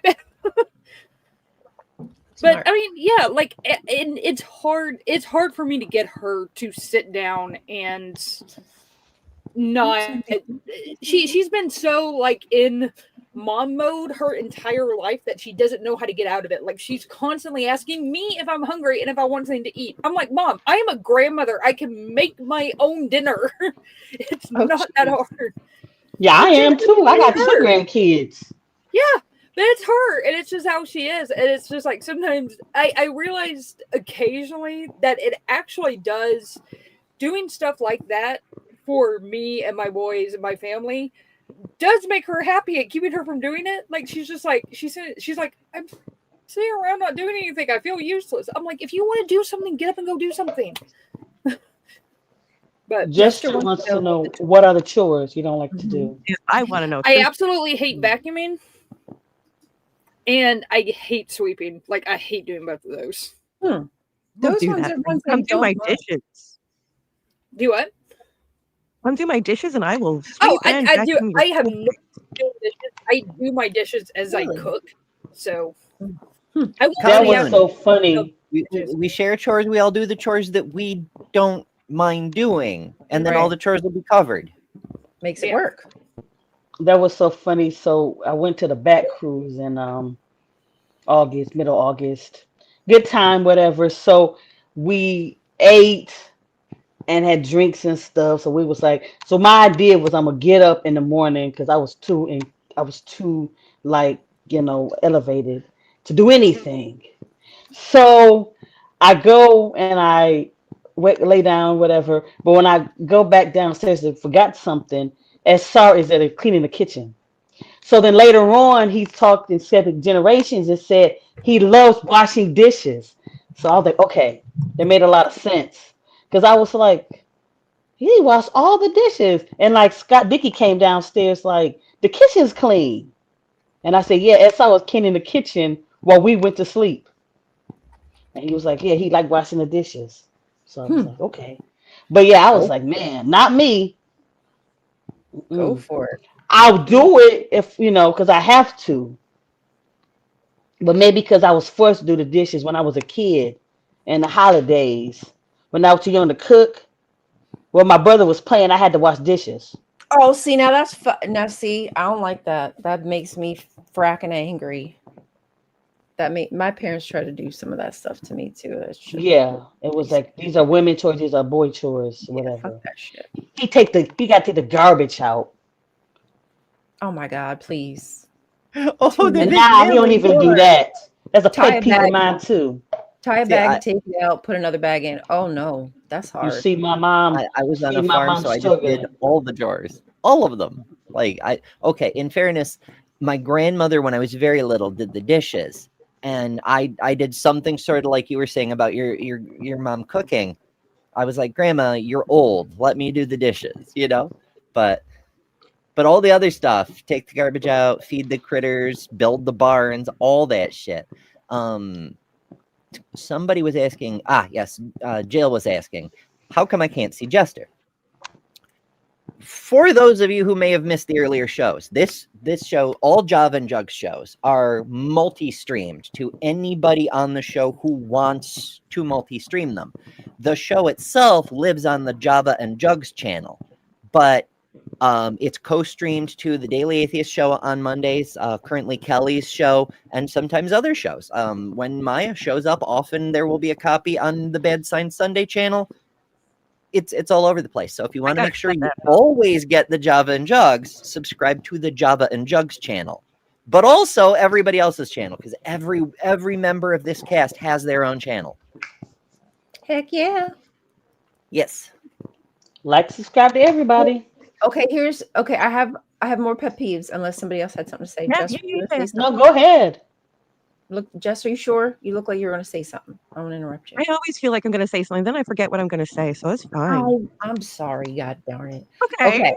But I mean, yeah, like, and it's hard. It's hard for me to get her to sit down and not. She's been so like in mom mode her entire life that she doesn't know how to get out of it. Like she's constantly asking me if I'm hungry and if I want something to eat. I'm like, Mom, I am a grandmother. I can make my own dinner. It's not that hard. Yeah, I am too. I got two grandkids. Yeah, but it's her, and it's just how she is. And it's just like sometimes I realized occasionally that it actually does doing stuff like that for me and my boys and my family does make her happy at keeping her from doing it. Like she's just like she's like, I'm sitting around not doing anything. I feel useless. I'm like, if you want to do something, get up and go do something. But Jester wants to know what are the chores you don't like to do. I want to know. I absolutely hate vacuuming, and I hate sweeping. Like I hate doing both of those. Those ones are ones I Come do my don't mind. dishes. Do what? Come do my dishes, and I will. Oh, sweep and I do. vacuum your I have whole no dishes. I do my dishes as I cook. So I will That was so funny. We share chores. We all do the chores that we don't mind doing, and then all the chores will be covered. Makes it work. That was so funny. So I went to the back cruise, and August, middle August. Good time, whatever. So we ate and had drinks and stuff. So we was like, so my idea was I'm gonna get up in the morning because I was too like, elevated to do anything. So I go and I lay down, whatever. But when I go back downstairs, I forgot something. As sorry as that, they're cleaning the kitchen. So then later on, he talked in separate generations and said he loves washing dishes. So I was like, okay, that made a lot of sense. Because I was like, he washed all the dishes. And like Scott Dickey came downstairs like, the kitchen's clean. And I said, yeah, as I was cleaning the kitchen while we went to sleep. And he was like, yeah, he liked washing the dishes. So I was like, okay. But yeah, I was like, man, not me. Go Mm-mm. for it. I'll do it if, because I have to. But maybe because I was forced to do the dishes when I was a kid and the holidays. When I was too young to cook, when my brother was playing, I had to wash dishes. Oh, see, now that's now see, I don't like that. That makes me fracking angry. My parents try to do some of that stuff to me too. That should Yeah, it was like these are women chores, these are boy chores, fuck whatever. that shit. He got to take the garbage out. Oh my God, please. Oh, And now he don't even do that. That's a Tie pet a peeve of bag, mine too. tie a See, bag, take it out, put another bag in. Oh no, that's You hard. see my mom. I was on See a my farm, mom so I just did struggling. all the drawers, all of them. Okay, in fairness, my grandmother, when I was very little, did the dishes. And I did something sort of like you were saying about your mom cooking. I was like, Grandma, you're old. Let me do the dishes, But all the other stuff, take the garbage out, feed the critters, build the barns, all that shit. Somebody was asking, yes, Jill was asking, how come I can't see Jester? For those of you who may have missed the earlier shows, this show, all Java and Jugs shows, are multi-streamed to anybody on the show who wants to multi-stream them. The show itself lives on the Java and Jugs channel, but it's co-streamed to the Daily Atheist show on Mondays, currently Kelly's show, and sometimes other shows. When Maya shows up, often there will be a copy on the Bad Sign Sunday channel. It's all over the place. So if you want to make sure you always get the Java and Jugs, subscribe to the Java and Jugs channel, but also everybody else's channel, because every member of this cast has their own channel. Heck yeah. Yes. Like, subscribe to everybody. Okay, I have more pet peeves unless somebody else had something to say. Jess, you wanna say No, something? go ahead. Look, Jess, are you sure? You look like you're going to say something. I want to interrupt you. I always feel like I'm going to say something, then I forget what I'm going to say, so it's fine. Oh, I'm sorry. God darn it. Okay.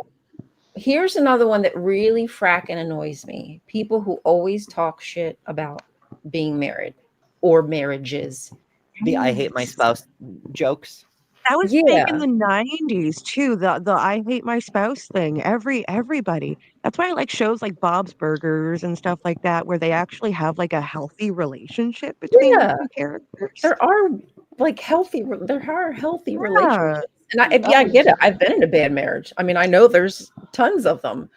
Here's another one that really fracking annoys me. People who always talk shit about being married or marriages. The I hate my spouse jokes. That was big in the 90s too. The I hate my spouse thing. Everybody. That's why I like shows like Bob's Burgers and stuff like that, where they actually have like a healthy relationship between the two characters. There are healthy relationships. And I get it. I've been in a bad marriage. I mean, I know there's tons of them.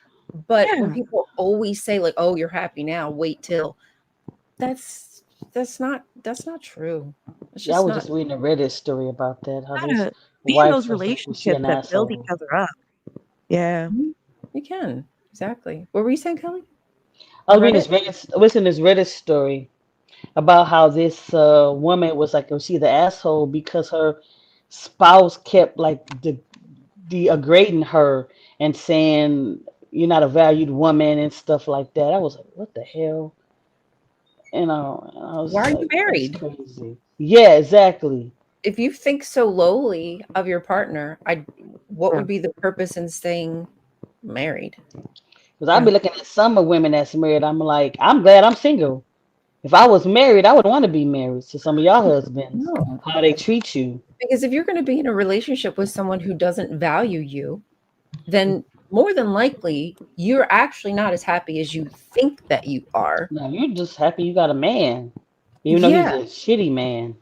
But when people always say like, "Oh, you're happy now, wait till," that's not true. It's Yeah, I just was not. just reading a Reddit story about that. How his Be in wife those was like, was she relationships an that build asshole? each other up. Yeah. You can. Exactly. What were you saying, Kelly? I was reading this Reddit story about how this woman was like, was she the asshole because her spouse kept like degrading her and saying you're not a valued woman and stuff like that. I was like, what the hell? I was Why are like, you married? that's crazy. Yeah, exactly. If you think so lowly of your partner, what would be the purpose in staying married? Because I've been looking at some of women that's married. I'm like, I'm glad I'm single. If I was married, I would want to be married to some of y'all husbands. No. How they treat you. Because if you're going to be in a relationship with someone who doesn't value you, then more than likely you're actually not as happy as you think that you are. No, you're just happy you got a man, even though he's a shitty man.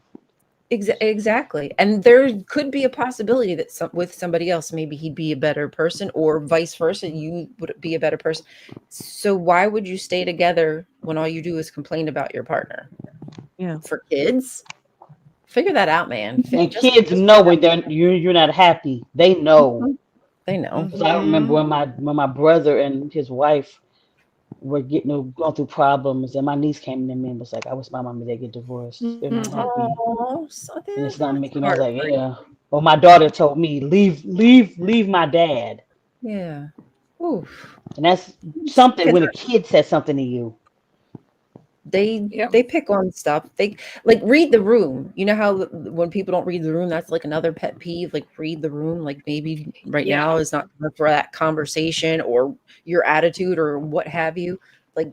Exactly. And there could be a possibility that with somebody else, maybe he'd be a better person, or vice versa, you would be a better person. So why would you stay together when all you do is complain about your partner? Yeah. For kids, figure that out, man. And kids know when you're not happy. They know. They know. 'Cause I remember when my brother and his wife were going through problems, and my niece came to me and was like, "I wish my mom and dad get divorced. They're not happy, Oh, so and it's not making." I was like, heartbreak. "Yeah." Well, my daughter told me, "Leave my dad." Yeah. Oof. And that's something when a kid says something to you. They pick on stuff. They like read the room. You know how when people don't read the room, that's like another pet peeve. Like read the room. Like maybe right now is not for that conversation or your attitude or what have you. Like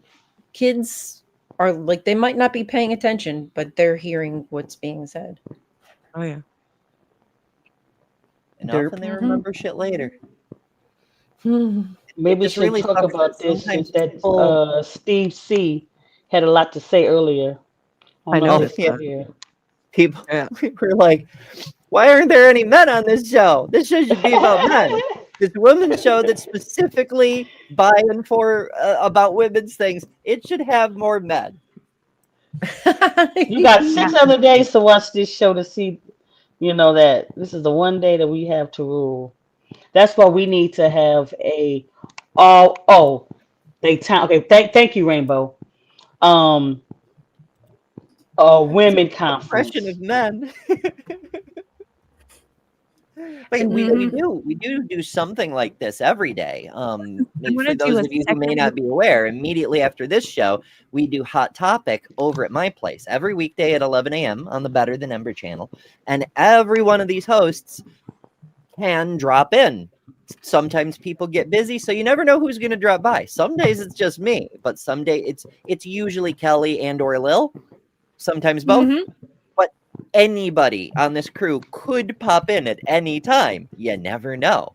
kids are like they might not be paying attention, but they're hearing what's being said. Oh yeah. And Derp. often they remember shit later. Maybe It we just should really talk sucks about that this since sometimes that people. Steve C had a lot to say earlier. I I don't know if noticed he's still that. here. People Yeah. were like, why aren't there any men on this show? This show should be about men. This women's show that's specifically by and for about women's things. It should have more men. You got 6 other days to watch this show to see, that this is the one day that we have to rule. That's why we need to have a okay, thank you, Rainbow. A women Oppression conference. of men. But And we do something like this every day. I want For to do those a of you who may second. not be aware, immediately after this show, we do Hot Topic over at my place every weekday at 11 a.m. on the Better Than Ember channel, and every one of these hosts can drop in. Sometimes people get busy, so you never know who's going to drop by. Some days it's just me, but some day it's usually Kelly and or Lil. Sometimes both. But anybody on this crew could pop in at any time. You never know.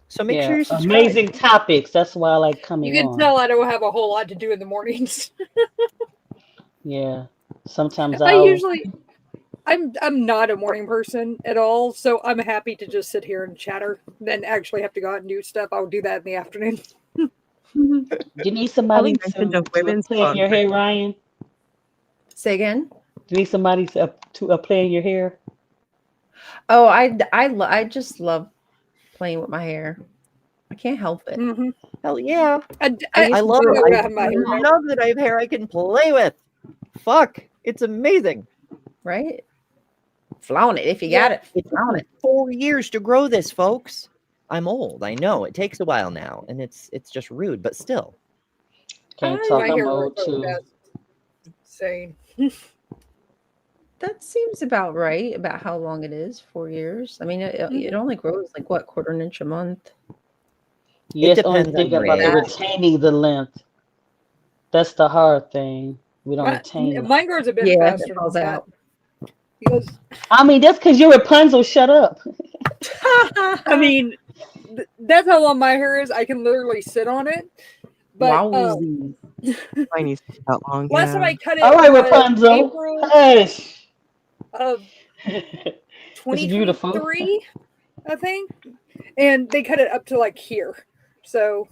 So make sure Yeah, you subscribe. amazing topics. That's why I like You coming can on. tell I don't have a whole lot to do in the mornings. Yeah, sometimes I'm not a morning person at all, so I'm happy to just sit here and chatter. Then actually have to go out and do stuff. I'll do that in the afternoon. You need somebody mentioned a to women's play in your hair, conference. Ryan. say again. You need somebody to play in your hair. Oh, I just love playing with my hair. I can't help it. Hell yeah. I love used to it. do I love that I have hair I can play with. Fuck. It's amazing. Right? Flaunt it if you got it. It Flaunt took me it. 4 years to grow this, folks. I'm old. I know. It takes a while now, and it's just rude, but still. Can't My talk hair mode grows so too. fast. Insane. That seems about right. About how long it is. 4 years. I mean, it only grows like what, quarter an inch a month. Yes, only depends thing on about the age. retaining the length. That's the hard thing. We don't retain it. Mine grows a bit Yeah, faster it falls than out. that. Because I mean, that's because you're Rapunzel. Shut up. I mean, that's how long my hair is. I can literally sit on it. But Wowzy. Mine used to be that long. last time Yeah. I cut it All right, was Rapunzel. April Hush. of It's beautiful. 2023, I think. And they cut it up to like here. So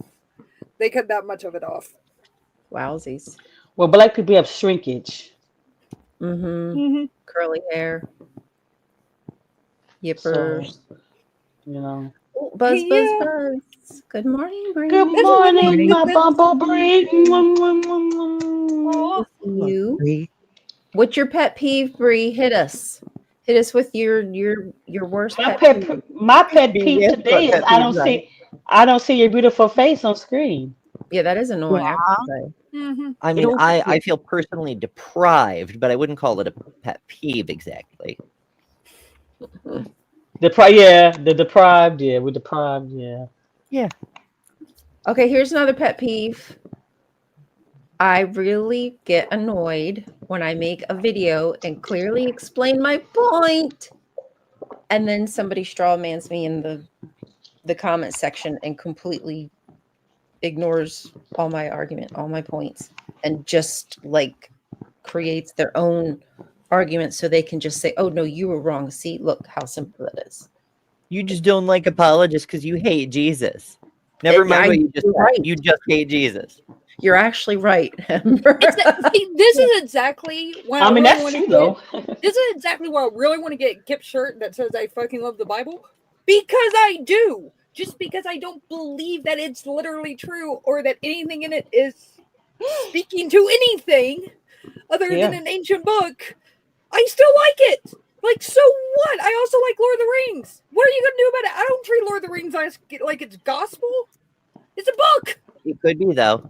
they cut that much of it off. Wowsies. Well, black people have shrinkage. Mm-hmm. Curly hair. Yippers. So, you know. Oh, buzz, Hey, buzz, yeah. buzz. Good morning, Bree. Good That's what morning, my women bumblebee. Aw. You. What's your pet peeve, Bree? Hit us. Hit us with your worst My pet peeve. pet peeve today is I don't see your beautiful face on screen. Yeah, that is annoying. I have to say. I mean, I feel personally deprived, but I wouldn't call it a pet peeve exactly. The deprived, yeah, we're deprived, yeah. Yeah. Okay, here's another pet peeve. I really get annoyed when I make a video and clearly explain my point, and then somebody strawmans me in the comment section and completely ignores all my argument, all my points, and just like creates their own argument so they can just say, oh, no, you were wrong. See, look how simple it is. You just don't like apologists because you hate Jesus. Never mind what you just said. Right. You just hate Jesus. You're actually right. See, this is exactly why I mean, really that's wanna true, though. This is exactly why I really want to get a Kip shirt that says I fucking love the Bible. Because I do. Just because I don't believe that it's literally true or that anything in it is speaking to anything other than an ancient book, I still like it. Like, so what? I also like Lord of the Rings. What are you going to do about it? I don't treat Lord of the Rings like it's gospel. It's a book. It could be, though.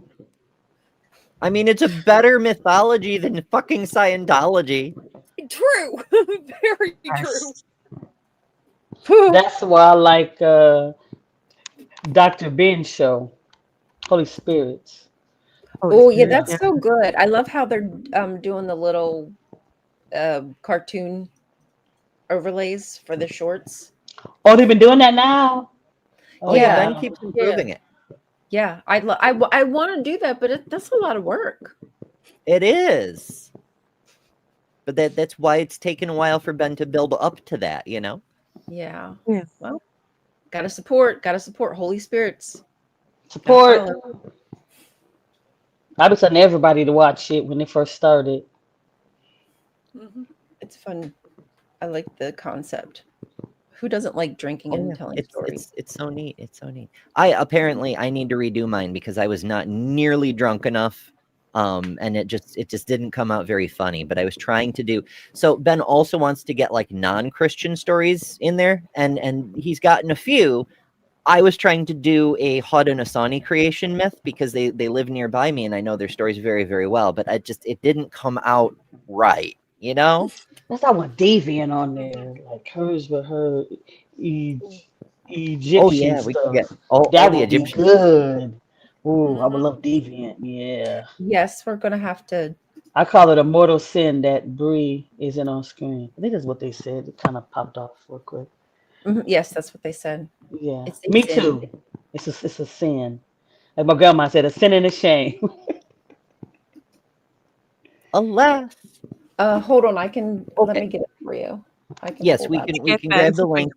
I mean, it's a better mythology than fucking Scientology. True. Very true. That's why I like Dr. Ben's show, Holy Spirits. Oh, yeah, that's so good. I love how they're doing the little cartoon overlays for the shorts. Oh, they've been doing that now? Oh, yeah, Ben keeps improving it. Yeah, I want to do that, but that's a lot of work. It is. But that's why it's taken a while for Ben to build up to that, you know? Yeah. Well, gotta support Holy Spirits. Support. I was telling everybody to watch it when it first started. It's fun. I like the concept. Who doesn't like drinking and telling stories? It's so neat. It's so neat. I need to redo mine because I was not nearly drunk enough. And it just didn't come out very funny, but I was trying to do. So Ben also wants to get like non-Christian stories in there, and he's gotten a few. I was trying to do a Hod and Asani creation myth because they live nearby me and I know their stories very, very well, but it didn't come out right, you know? That's not what Deviant on there, like hers with her Egyptian Oh yeah, we stuff. can get all That the would be Egyptian. good. Ooh, I would love Deviant. Yeah. Yes, we're gonna have to. I call it a mortal sin that Bree isn't on screen. I think that's what they said. It kind of popped off real quick. Yes, that's what they said. Yeah, It's a me sin. too. It's a sin. Like my grandma said, a sin and a shame. Alas. Hold on, let me get it for you. Yes, pull we that can up. grab the link.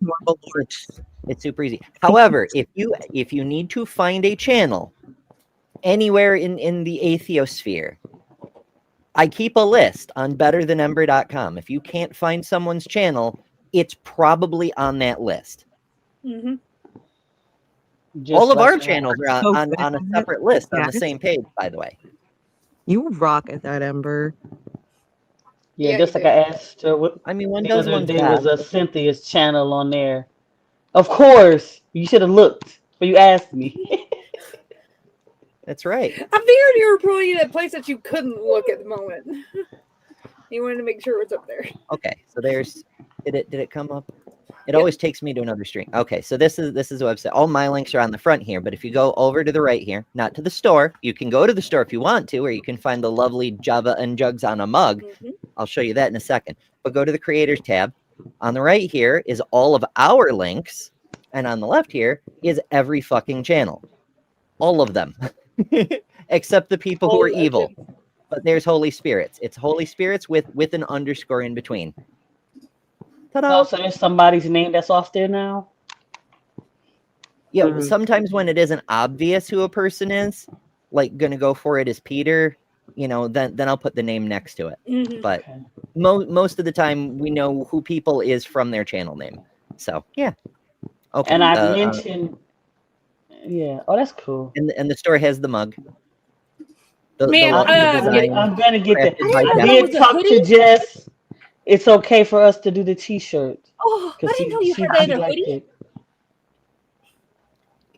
It's super easy. However, if you need to find a channel anywhere in the atheosphere, I keep a list on betterthanember.com. If you can't find someone's channel, it's probably on that list. All of our channels are on a separate list on the same page, by the way. You rock at that, Ember. Yeah, just like I asked her. I mean, one the does other one's day best. was a Cynthia's channel on there. Of course, you should have looked, but you asked me. That's right. I figured you were probably in a place that you couldn't look at the moment. You wanted to make sure it was up there. Okay, so there's did it come up? It always takes me to another stream. Okay, so this is a website. All my links are on the front here, but if you go over to the right here, not to the store, you can go to the store if you want to, or you can find the lovely Java and Jugs on a mug. I'll show you that in a second. But go to the creators tab. On the right here is all of our links, and on the left here is every fucking channel. All of them. Except the people who are evil. But there's Holy Spirits. It's Holy Spirits with an underscore in between. Oh, so there's somebody's name that's off there now? Yeah, sometimes when it isn't obvious who a person is, like gonna go for it as Peter, then I'll put the name next to it. But most of the time we know who people is from their channel name. So yeah. Okay. And I mentioned yeah. Oh, that's cool. And the store has the mug. I'm gonna get that. I did talk to Jess. It's okay for us to do the T-shirt. Oh, I didn't know you had that in a hoodie.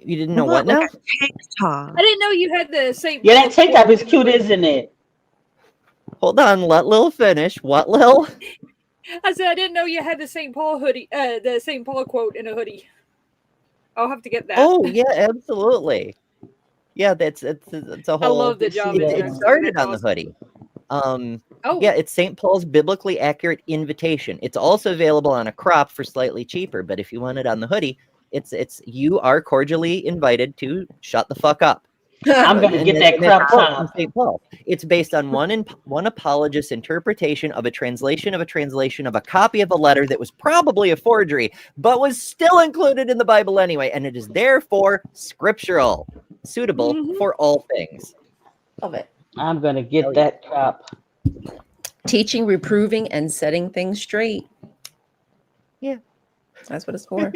You didn't know what now? I didn't know you had the same. Yeah, that tank top is cute, isn't it? Hold on, let Lil finish. What, Lil? I said I didn't know you had the St. Paul hoodie, the St. Paul quote in a hoodie. I'll have to get that. Oh yeah, absolutely. Yeah, it's a whole. I love the job. It started on the hoodie. Yeah, it's St. Paul's biblically accurate invitation. It's also available on a crop for slightly cheaper, but if you want it on the hoodie, it's you are cordially invited to shut the fuck up. I'm gonna get that it's crop quote from top. St. Paul. It's based on one apologist's interpretation of a translation of a copy of a letter that was probably a forgery, but was still included in the Bible anyway, and it is therefore scriptural, suitable for all things. Love it. I'm gonna get that crop. Teaching, reproving, and setting things straight. Yeah. That's what it's for.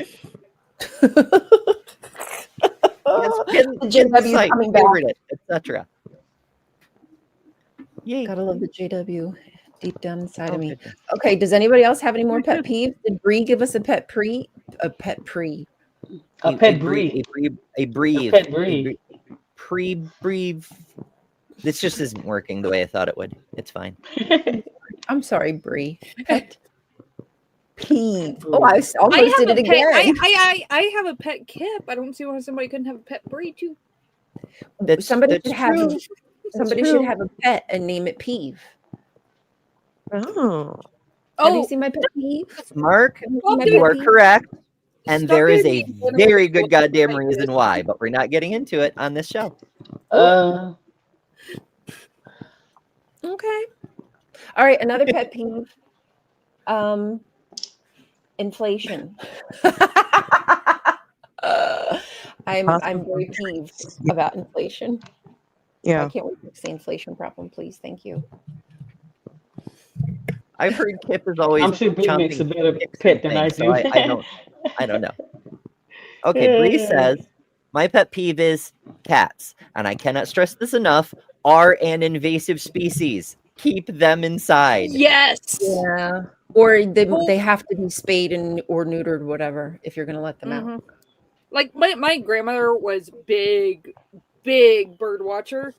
JW coming back. Etc. Yay. Gotta love the JW deep down inside of me. Okay, does anybody else have any more pet peeves? Did Bree give us a pet pre? A pet pre? A pet Bree. A breathe. pet Bree. Pre-breathe. This just isn't working the way I thought it would. It's fine. I'm sorry, Bree. Pet peeve. Oh, I almost did it again. I have a pet Kip. I don't see why somebody couldn't have a pet Bree too. Somebody should have true. somebody should have a pet and name it Peeve. Oh. Have you seen my pet peeve? Mark, you are correct. And there is a very good goddamn reason why, but we're not getting into it on this show. Okay. All right, another pet peeve. Inflation. I'm very peeved about inflation. Yeah. I can't wait to fix the inflation problem, please. Thank you. I've heard Kip is always. I'm sure Bree makes a better pet than I do. So I don't know. Okay, Bree says, my pet peeve is cats, and I cannot stress this enough, are an invasive species. Keep them inside. Yes. Yeah. Or they have to be spayed or neutered, whatever, if you're going to let them out. Like my grandmother was big bird watcher.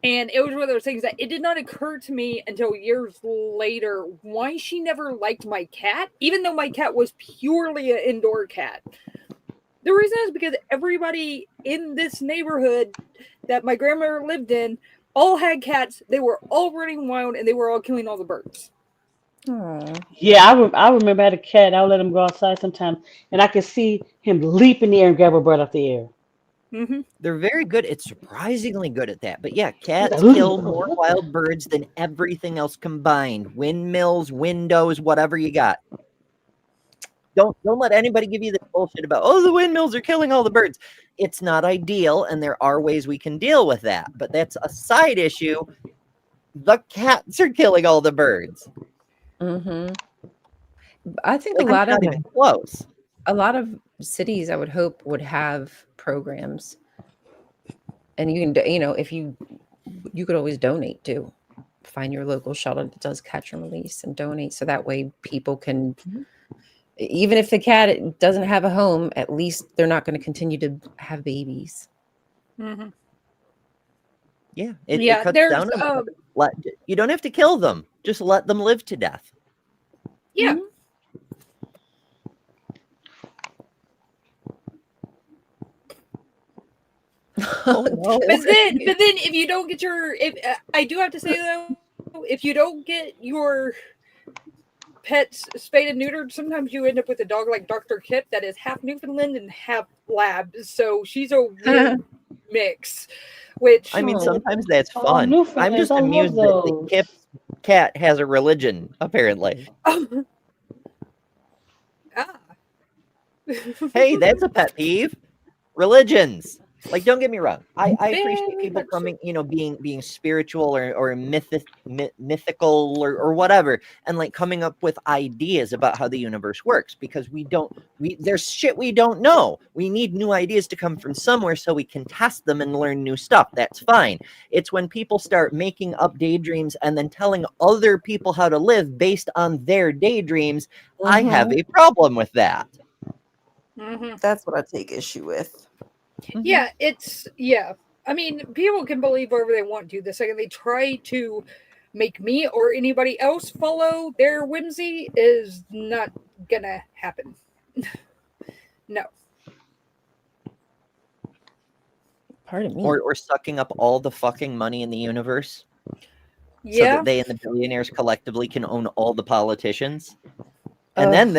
And it was one of those things that it did not occur to me until years later why she never liked my cat, even though my cat was purely an indoor cat. The reason is because everybody in this neighborhood that my grandmother lived in all had cats. They were all running wild and they were all killing all the birds. Yeah, I remember I had a cat. I would let him go outside sometimes, and I could see him leap in the air and grab a bird off the air. They're very good. It's surprisingly good at that. But yeah, cats kill more wild birds than everything else combined. Windmills, windows, whatever you got. Don't let anybody give you this bullshit about, the windmills are killing all the birds. It's not ideal, and there are ways we can deal with that. But that's a side issue. The cats are killing all the birds. I think Like, a lot not of even close. A lot of cities, I would hope, would have programs, and you can, if you could always donate too. Find your local shelter that does catch and release and donate, so that way people can, even if the cat doesn't have a home, at least they're not going to continue to have babies. Yeah, it cuts down on you don't have to kill them. Just let them live to death. Yeah. Oh, no. But then if you don't get I do have to say though, if you don't get your pets spayed and neutered, sometimes you end up with a dog like Dr. Kip that is half Newfoundland and half lab. So she's a weird mix. Which I mean, sometimes that's fun. I'm just I love amused that those. Kip's cat has a religion, apparently. Hey, that's a pet peeve. Religions. Like, don't get me wrong. I appreciate people coming, being spiritual or mythical or whatever, and like coming up with ideas about how the universe works, because there's shit we don't know. We need new ideas to come from somewhere so we can test them and learn new stuff. That's fine. It's when people start making up daydreams and then telling other people how to live based on their daydreams. I have a problem with that. That's what I take issue with. Yeah, I mean, people can believe whatever they want to. The second they try to make me or anybody else follow their whimsy is not gonna happen. No. Pardon me. Or sucking up all the fucking money in the universe. Yeah. So that they and the billionaires collectively can own all the politicians. And then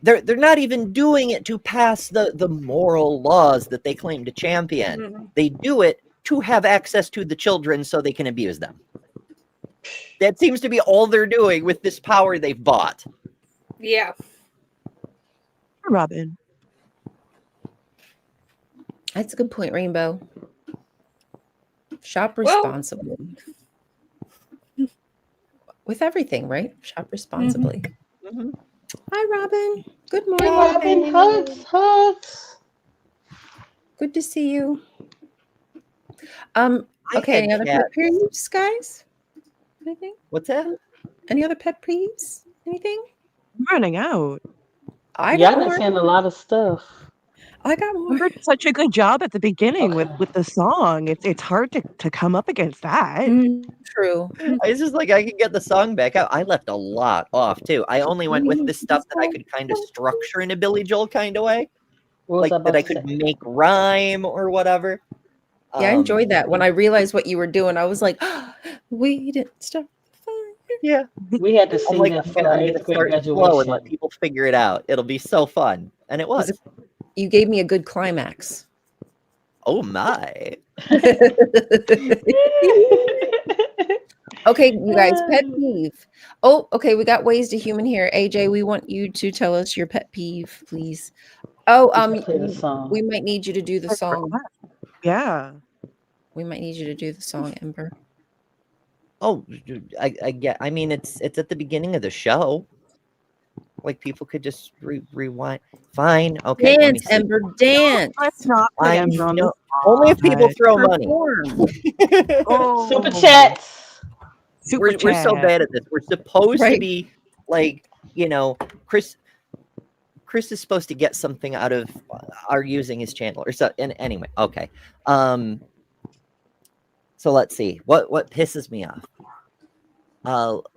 they're not even doing it to pass the moral laws that they claim to champion. They do it to have access to the children so they can abuse them. That seems to be all they're doing with this power they've bought. Yeah. Robin. That's a good point, Rainbow. Shop Well- responsibly. With everything, right? Shop responsibly. Mm-hmm. Hi, Robin. Good morning. Hey, Robin, hugs. Good to see you. I Okay, had any other cats. pet peeves, guys? Anything? What's that? Any other pet peeves? Anything? I'm running out. I Yeah, got I've been more. saying a lot of stuff. I got more. You did such a good job at the beginning with the song. It's hard to come up against that. True. I was just like, I could get the song back out. I left a lot off too. I only went with the stuff that I could kind of structure in a Billy Joel kind of way, What was like that I could make rhyme or whatever. Yeah, I enjoyed that. When I realized what you were doing, I was like, we didn't stop. Yeah, We had to I'm sing like, that I'm for gonna, our I'm 8th gonna grade start slow and graduation. let people figure it out. It'll be so fun, and it was. You gave me a good climax. Oh my! Okay, you guys, pet peeve. Oh, okay, we got Ways to Human here. AJ, we want you to tell us your pet peeve, please. Oh, Play the song. we might need you to do the song. Yeah. We might need you to do the song, Ember. Oh, I get. I mean, it's at the beginning of the show. Like people could just rewind. Fine, okay. Let me Dance, see. Ember, dance. Let's not put I Ember on the know. Only if people spot. throw money. Oh. Super chats. We're so bad at this. We're supposed to Right. be like, Chris is supposed to get something out of our using his channel or so. And anyway, okay. So let's see. What pisses me off?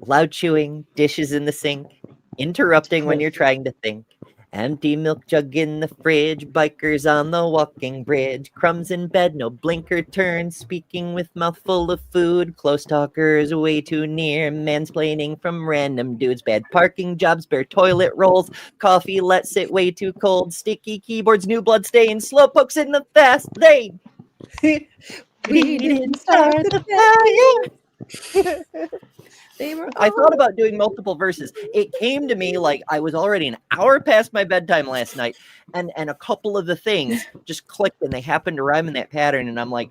Loud chewing, dishes in the sink, interrupting when you're trying to think, empty milk jug in the fridge, bikers on the walking bridge, crumbs in bed, no blinker turn, speaking with mouthful of food, close talkers way too near, mansplaining from random dudes, bad parking jobs, bare toilet rolls, coffee let sit way too cold, sticky keyboards, new blood stains, slow pokes in the fast lane. We didn't start the fire. They were I thought about doing multiple verses. It came to me like I was already an hour past my bedtime last night, and a couple of the things just clicked and they happened to rhyme in that pattern, and I'm like,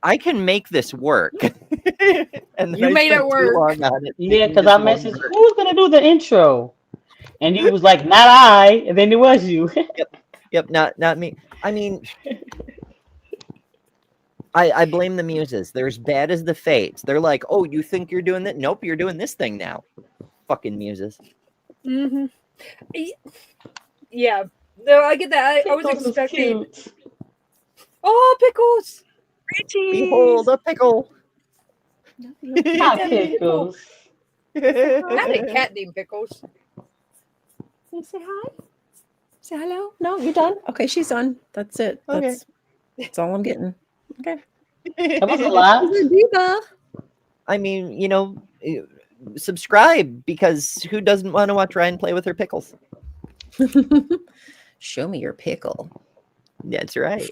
I can make this work. And then You I made spent it work. too long on it. Yeah, making because this I one messaged, verse. who's gonna do the intro? And you was like, not I, and then it was you. Yep, not me. I mean, I blame the muses. They're as bad as the fates. They're like, oh, you think you're doing that? Nope, you're doing this thing now. Fucking muses. Mm-hmm. Yeah. No, I get that. I was Pickles is expecting. cute. Oh, pickles! Behold a pickle. Hi, Pickles. I had a cat named Pickles. Can you say hi? Say hello? No, you're done? Okay, she's done. That's it. Okay. That's all I'm getting. Okay. That was a lot. Diva. I mean, subscribe, because who doesn't want to watch Ryan play with her pickles? Show me your pickle. That's right.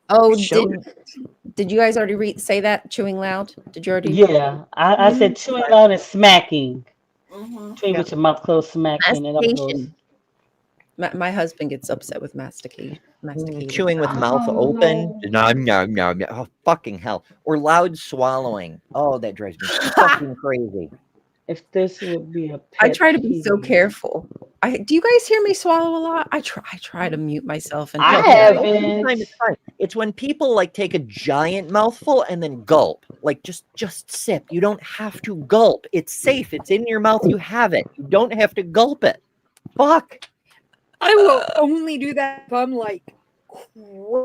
Oh, Show did you guys already say that? Chewing loud? Did you already? Yeah, I said chewing loud and smacking. Chewing with your mouth closed, smacking it up close. Mastication. My husband gets upset with masticating. Chewing with mouth open. No. Oh, fucking hell. Or loud swallowing. Oh, that drives me fucking crazy. If this would be a I pet try to be so peeve. careful. Do you guys hear me swallow a lot? I try to mute myself and I talk. haven't. It's fine. It's when people like take a giant mouthful and then gulp. Like just sip. You don't have to gulp. It's safe. It's in your mouth. You have it. You don't have to gulp it. Fuck. I will only do that if I'm like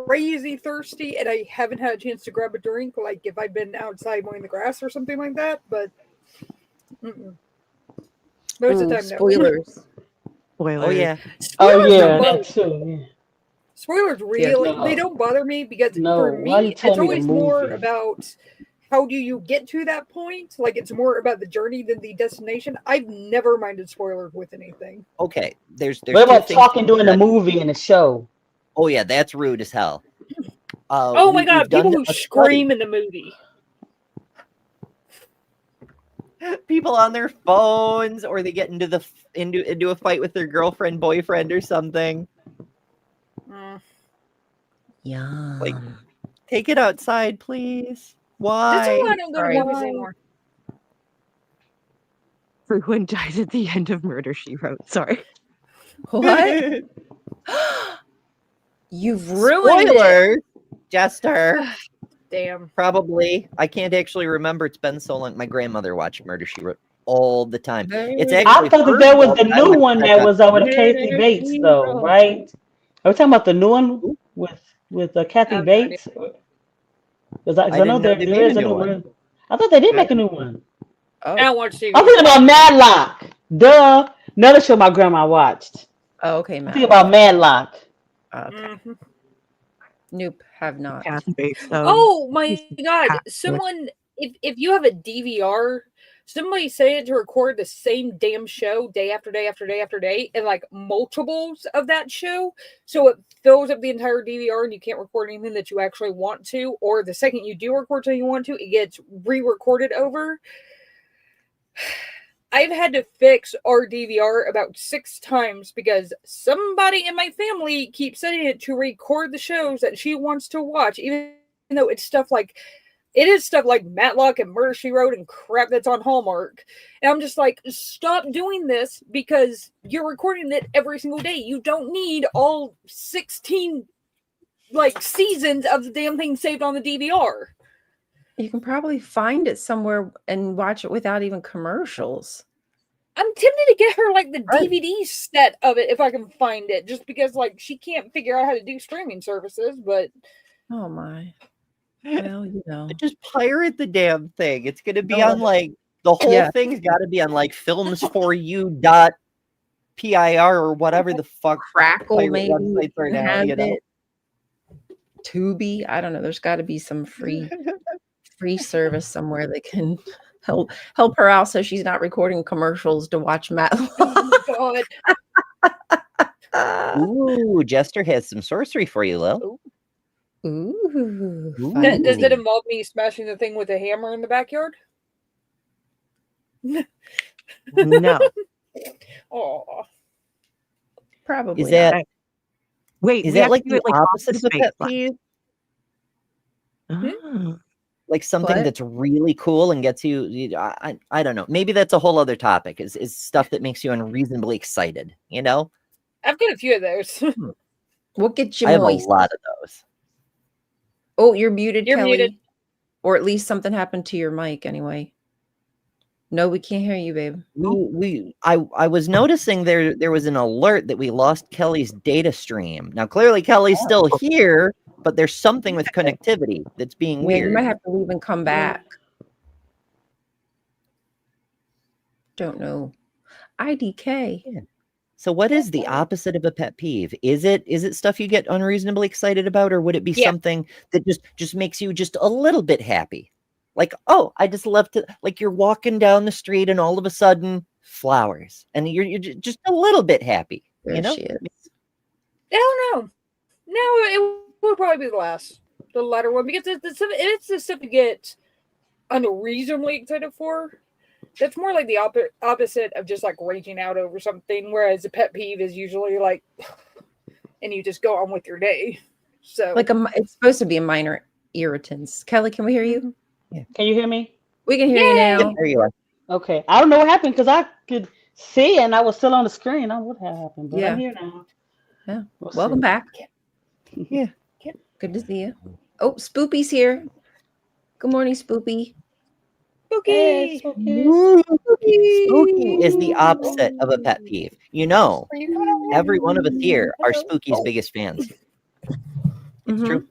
crazy thirsty and I haven't had a chance to grab a drink, like if I've been outside mowing the grass or something like that. But most of the time, spoilers. Oh yeah. Oh Spoilers yeah, don't bother that too. Yeah. Spoilers really No. they don't bother me because No, for why you me tell it's me the always more movie? about how do you get to that point. Like it's more about the journey than the destination. I've never minded spoilers with anything. Okay. There's What two about things talking during the that- movie and the show? Oh yeah, that's rude as hell. Oh my God, we've done people who a study. scream in the movie. People on their phones, or they get into a fight with their girlfriend, boyfriend, or something. Yeah. Like, take it outside, please. That's Why? why I don't go to movies anymore. Everyone dies at the end of Murder, She Wrote. Sorry. What? You've ruined Spoilers, Jester. Damn. Probably. I can't actually remember. It's been so long. My grandmother watched Murder, She Wrote all the time. It's I actually thought that her there was fault. the I new went one back that on- was with Kathy Bates, though, right? Are we talking about the new one with Kathy Bates? Because I know there is a new one. I thought they did make a new one. I don't watch TV. I'm thinking about Matlock. Duh. Another show my grandma watched. Oh, okay, I'm Matt. thinking about Matlock. Okay. Nope, have not. Kathy Bates. Oh my God! Someone, if you have a DVR, somebody say it to record the same damn show day after day after day after day, and like multiples of that show, so it fills up the entire DVR, and you can't record anything that you actually want to, or the second you do record something you want to, it gets re-recorded over. I've had to fix our DVR about 6 times because somebody in my family keeps setting it to record the shows that she wants to watch, even though it is stuff like Matlock and Murder, She Wrote and crap that's on Hallmark. And I'm just like, stop doing this because you're recording it every single day. You don't need all 16 seasons of the damn thing saved on the DVR. You can probably find it somewhere and watch it without even commercials. I'm tempted to get her the DVD set of it if I can find it, just because she can't figure out how to do streaming services. But oh my, well, you know, just pirate the damn thing. It's gonna be on the whole thing's got to be on films4u.pir or whatever the fuck Crackle maybe websites are now. has You know, it. Tubi, I don't know. There's got to be some free service somewhere that can help her out so she's not recording commercials to watch Matlock. Oh my God. Ooh, Jester has some sorcery for you, Lil. Ooh. Does it involve me smashing the thing with a hammer in the backyard? No. Oh, probably. Is that not. Wait? Is we that have to do the it opposite Office of a pet Space. peeve? Oh. Like something What? that's really cool and gets you. I don't know. Maybe that's a whole other topic. Is stuff that makes you unreasonably excited. You know, I've got a few of those. What gets you I have moist? a lot of those. Oh, you're muted, You're Kelly. muted. Or at least something happened to your mic anyway. No, we can't hear you, babe. I was noticing there was an alert that we lost Kelly's data stream. Now clearly Kelly's still here, but there's something with connectivity that's being Yeah, weird. you might have to leave and come back. Don't know. IDK. Yeah. So what is the opposite of a pet peeve? Is it stuff you get unreasonably excited about, or would it be something that just makes you just a little bit happy? Like, oh, I just love to, like, you're walking down the street and all of a sudden flowers, and you're just a little bit happy. There you know? she is. I don't know. No, it would probably be the latter one, because it's the stuff you get unreasonably excited for. That's more like the opposite of just raging out over something, whereas a pet peeve is usually and you just go on with your day. So It's supposed to be a minor irritants. Kelly, can we hear you? Yeah. Can you hear me? We can hear you now. There you are. Okay. I don't know what happened because I could see and I was still on the screen. I don't know what happened, but I'm here now. Yeah. We'll Welcome see. back. Yeah. Good to see you. Oh, Spoopy's here. Good morning, Spoopy. Spooky. Hey, Spooky. Spooky is the opposite of a pet peeve. You know, every one of us here are Spooky's biggest fans. It's true.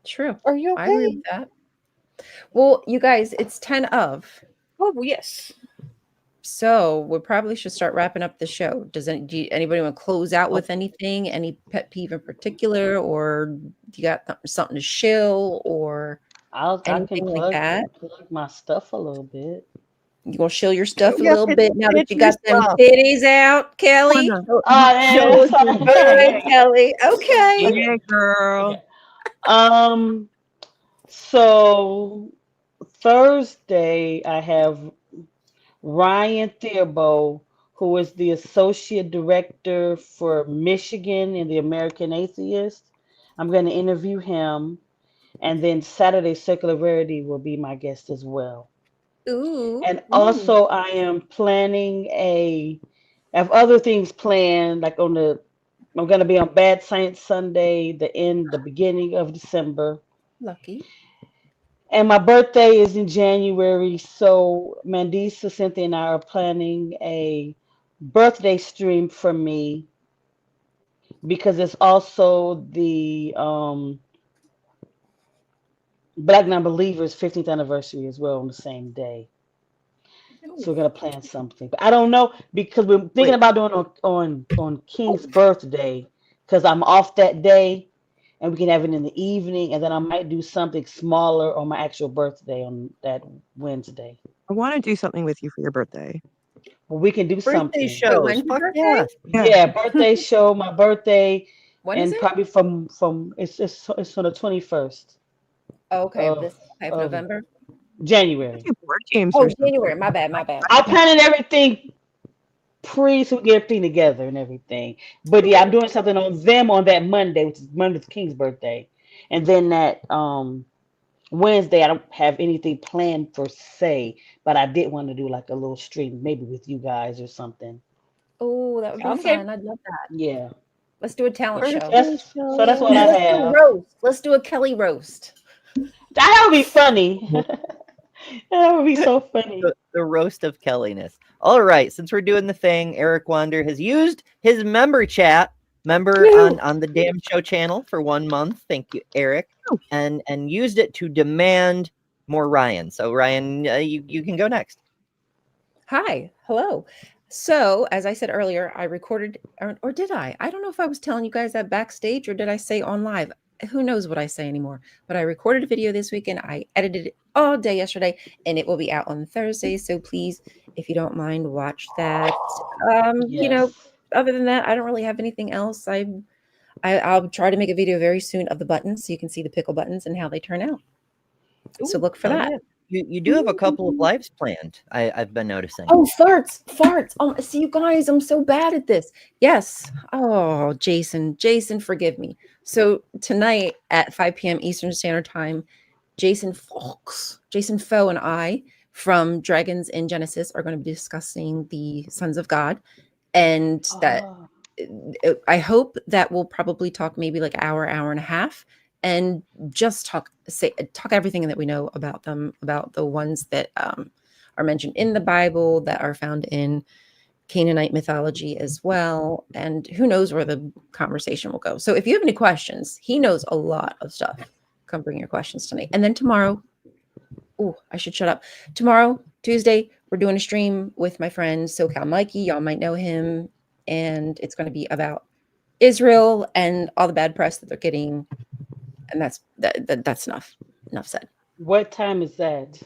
True. Are you I agree okay? with that. Well, you guys, it's 10 of. Oh, yes. So we probably should start wrapping up the show. Anybody want to close out with anything? Any pet peeve in particular? Or you got something to shill or I can anything like that? plug my stuff a little bit. You gonna shill your stuff a Yeah, little bit now that pitch you got your them stuff. titties out, Kelly? Yeah, Show us that's your all. butt, Kelly. Okay. Yeah, girl. So Thursday I have Ryan Theobald, who is the associate director for Michigan in the American Atheist. I'm going to interview him, and then Saturday Circular Verity will be my guest as well. Ooh. And also, I am planning I have other things planned, like I'm going to be on Bad Science Sunday, the beginning of December. Lucky. And my birthday is in January, so Mandisa, Cynthia, and I are planning a birthday stream for me because it's also the Black Non-Believers 15th anniversary as well on the same day. So we're gonna plan something, but I don't know because we're thinking about doing it on King's birthday because I'm off that day, and we can have it in the evening, and then I might do something smaller on my actual birthday on that Wednesday. I want to do something with you for your birthday. Well, we can do Birthday something. shows. when's your Fuck birthday? yeah. Yeah, birthday show, my birthday, When is and it? probably from it's on the 21st Oh, okay, of of of November. January. Do board games Oh, or something. January. My bad. My bad. I'm planning everything so we get everything together and everything. But yeah, I'm doing something on that Monday, which is Martin Luther King's birthday, and then that Wednesday I don't have anything planned per se, but I did want to do like a little stream, maybe with you guys or something. Oh, that would be Okay. fun. I'd love that. Yeah. Let's do a talent show. That's what I Let's do a have. roast. Let's do a Kelly roast. That would be funny. That would be so funny. The roast of Kelliness. All right, since we're doing the thing, Eric Wander has used his member chat, on the Damn Show channel for 1 month. Thank you, Eric, and used it to demand more Ryan. So Ryan, you can go next. Hi. Hello. So, as I said earlier, I recorded, or did I? I don't know if I was telling you guys that backstage or did I say on live? Who knows what I say anymore? But I recorded a video this weekend. I edited it all day yesterday, and it will be out on Thursday. So please, if you don't mind, watch that. You know, other than that, I don't really have anything else. I'll try to make a video very soon of the buttons so you can see the pickle buttons and how they turn out. So look for that. You do have a couple of lives planned. I've been noticing. Oh, farts. See, you guys, I'm so bad at this. Yes. Oh, Jason, forgive me. So tonight at 5 p.m. Eastern Standard Time, Jason Foe and I from Dragons in Genesis are going to be discussing the sons of God. And that I hope that we'll probably talk maybe like hour and a half, and just talk everything that we know about them, about the ones that are mentioned in the Bible, that are found in Canaanite mythology as well. And who knows where the conversation will go. So if you have any questions, he knows a lot of stuff. Come bring your questions to me. And then tomorrow, I should shut up. Tomorrow, Tuesday, we're doing a stream with my friend SoCal Mikey. Y'all might know him. And it's going to be about Israel and all the bad press that they're getting. And that's enough said. What time is that?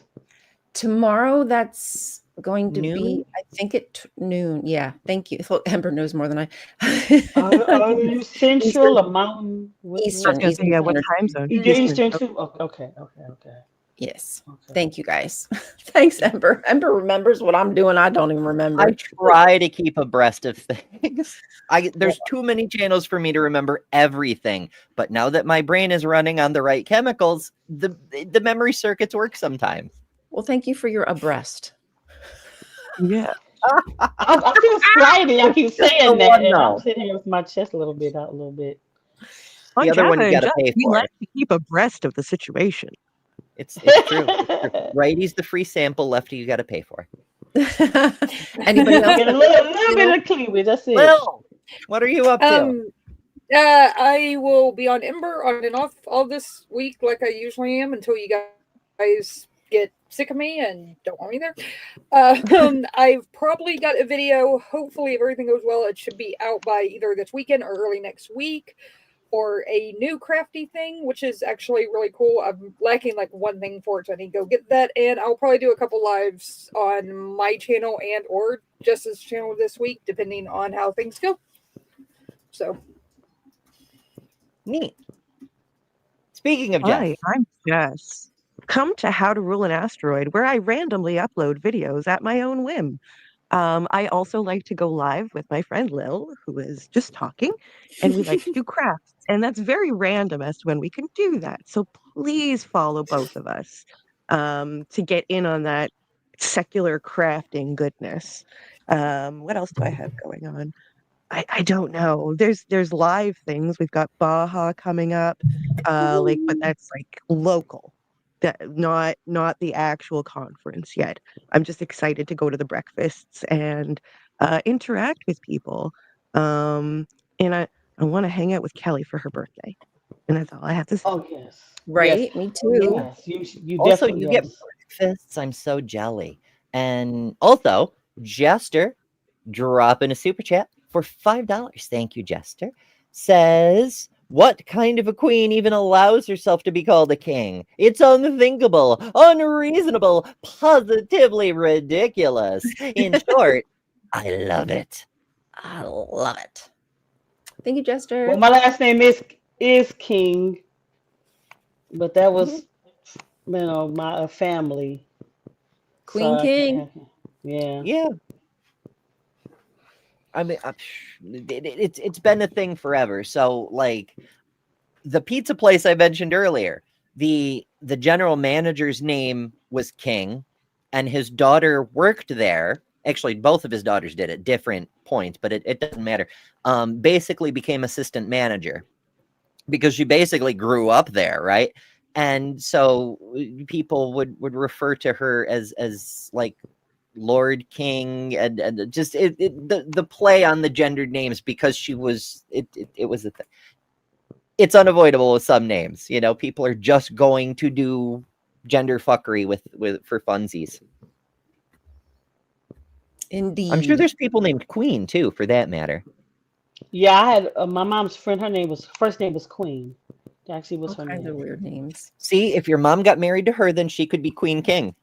Tomorrow, that's going to noon? be, I think, at noon. Yeah, thank you. Ember knows more than I. Are you Central or Mountain? Eastern. Yeah, what time zone? Eastern too. Okay. Yes. Thank you, guys. Thanks, Ember. Ember remembers what I'm doing. I don't even remember. I try to keep abreast of things. There's too many channels for me to remember everything. But now that my brain is running on the right chemicals, the memory circuits work sometimes. Well, thank you for your abreast. Yeah. I feel slighted. I keep saying that. And No. I'm sitting here with my chest a little bit out. On The other one you Java and gotta Just, pay we for. like to keep abreast of the situation. It's true. It's true. Righty's the free sample, lefty you got to pay for. Anybody else? Get a little bit of cleavage. That's it. Well, what are you up to? I will be on Ember on and off all this week like I usually am until you guys get sick of me and don't want me there. I've probably got a video. Hopefully, if everything goes well, it should be out by either this weekend or early next week. Or a new crafty thing, which is actually really cool. I'm lacking like one thing for it, so I need to go get that. And I'll probably do a couple lives on my channel and or Justice's channel this week, depending on how things go. So neat. Speaking of Hi, Jeff, I'm Jess. Come to How to Rule an Asteroid, where I randomly upload videos at my own whim. I also like to go live with my friend Lil, who is just talking, and we like to do crafts. And that's very random as to when we can do that. So please follow both of us to get in on that secular crafting goodness. What else do I have going on? I don't know. There's live things. We've got Baja coming up, but that's like local, that not the actual conference yet. I'm just excited to go to the breakfasts and interact with people. And I want to hang out with Kelly for her birthday, and that's all I have to say. Oh yes, yes, Right? Me too. yes. You also definitely you get yes. breakfasts. I'm so jelly. And also, Jester dropping a super chat for $5. Thank you, Jester. Says, what kind of a queen even allows herself to be called a king? It's unthinkable, unreasonable, positively ridiculous. In short, I love it. I love it. Thank you, Jester. Well, my last name is King, but that was my family. Queen So King. yeah. Yeah. I mean, it's been a thing forever. So, like, the pizza place I mentioned earlier, the general manager's name was King, and his daughter worked there. Actually, both of his daughters did at different points, but it doesn't matter. Basically became assistant manager because she basically grew up there, right? And so people would refer to her as like Lord King, and just the play on the gendered names, because she was it was a thing. It's unavoidable with some names. People are just going to do gender fuckery with for funsies. Indeed. I'm sure there's people named Queen too, for that matter. Yeah, I had my mom's friend. First name was Queen. That actually was All her kinds name. of weird names. See, if your mom got married to her, then she could be Queen King.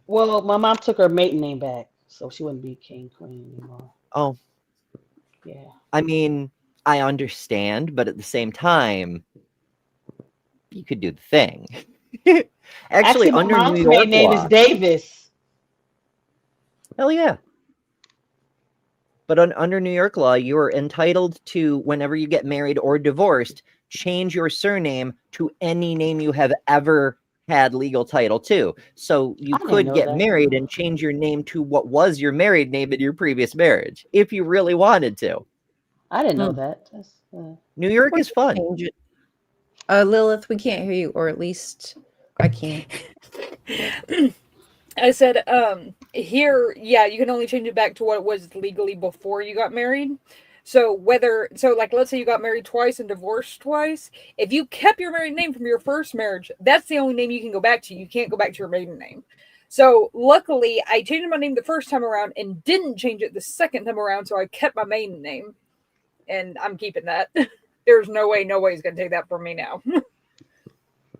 Well, my mom took her maiden name back, so she wouldn't be King Queen anymore. Oh, yeah. I mean, I understand, but at the same time, you could do the thing. Actually, My under New mom's York maiden name is law, Davis. hell yeah. But under New York law, you are entitled to, whenever you get married or divorced, change your surname to any name you have ever had legal title to. So you I didn't could know get that. married and change your name to what was your married name in your previous marriage, if you really wanted to. I didn't know that. New York is fun. Change it. Lilith, we can't hear you, or at least I can't. I said, here, yeah, you can only change it back to what it was legally before you got married. So like, let's say you got married twice and divorced twice. If you kept your married name from your first marriage, that's the only name you can go back to. You can't go back to your maiden name. So luckily, I changed my name the first time around and didn't change it the second time around. So I kept my maiden name, and I'm keeping that. There's no way nobody's going to take that from me now.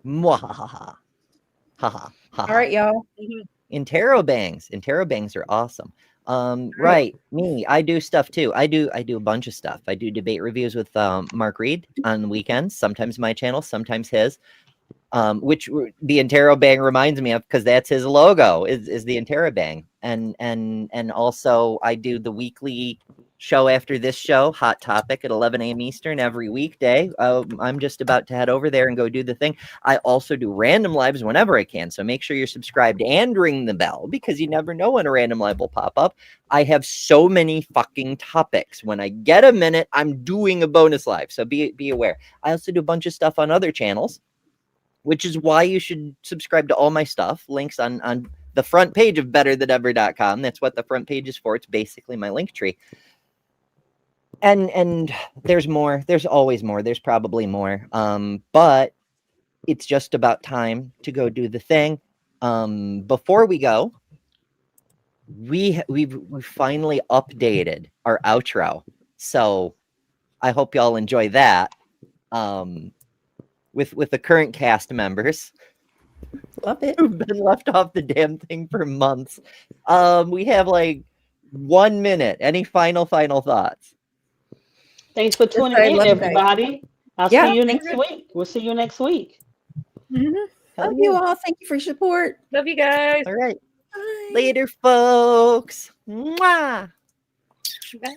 Mwahaha. Haha. All right, y'all. Interrobangs are awesome. Right, me, I do stuff too. I do a bunch of stuff. I do debate reviews with Mark Reed on the weekends, sometimes my channel, sometimes his. Which the Interrobang reminds me of, because that's his logo, is the Interrobang. And also I do the weekly show after this show, Hot Topic, at 11 a.m. Eastern every weekday. I'm just about to head over there and go do the thing. I also do random lives whenever I can, so make sure you're subscribed and ring the bell, because you never know when a random live will pop up. I have so many fucking topics. When I get a minute, I'm doing a bonus live, so be aware. I also do a bunch of stuff on other channels, which is why you should subscribe to all my stuff. Links on the front page of betterthanever.com. That's what the front page is for. It's basically my link tree. And there's more. There's always more. There's probably more. But it's just about time to go do the thing. Before we go, we've finally updated our outro. So I hope y'all enjoy that. With the current cast members. Love it. Who've been left off the damn thing for months. We have like 1 minute. Any final thoughts? Thanks for tuning in, everybody. I'll Yeah, see you thank next you. week. We'll see you next week. Love you all. Thank you for your support. Love you guys. All right. Later, folks. Mwah. Bye.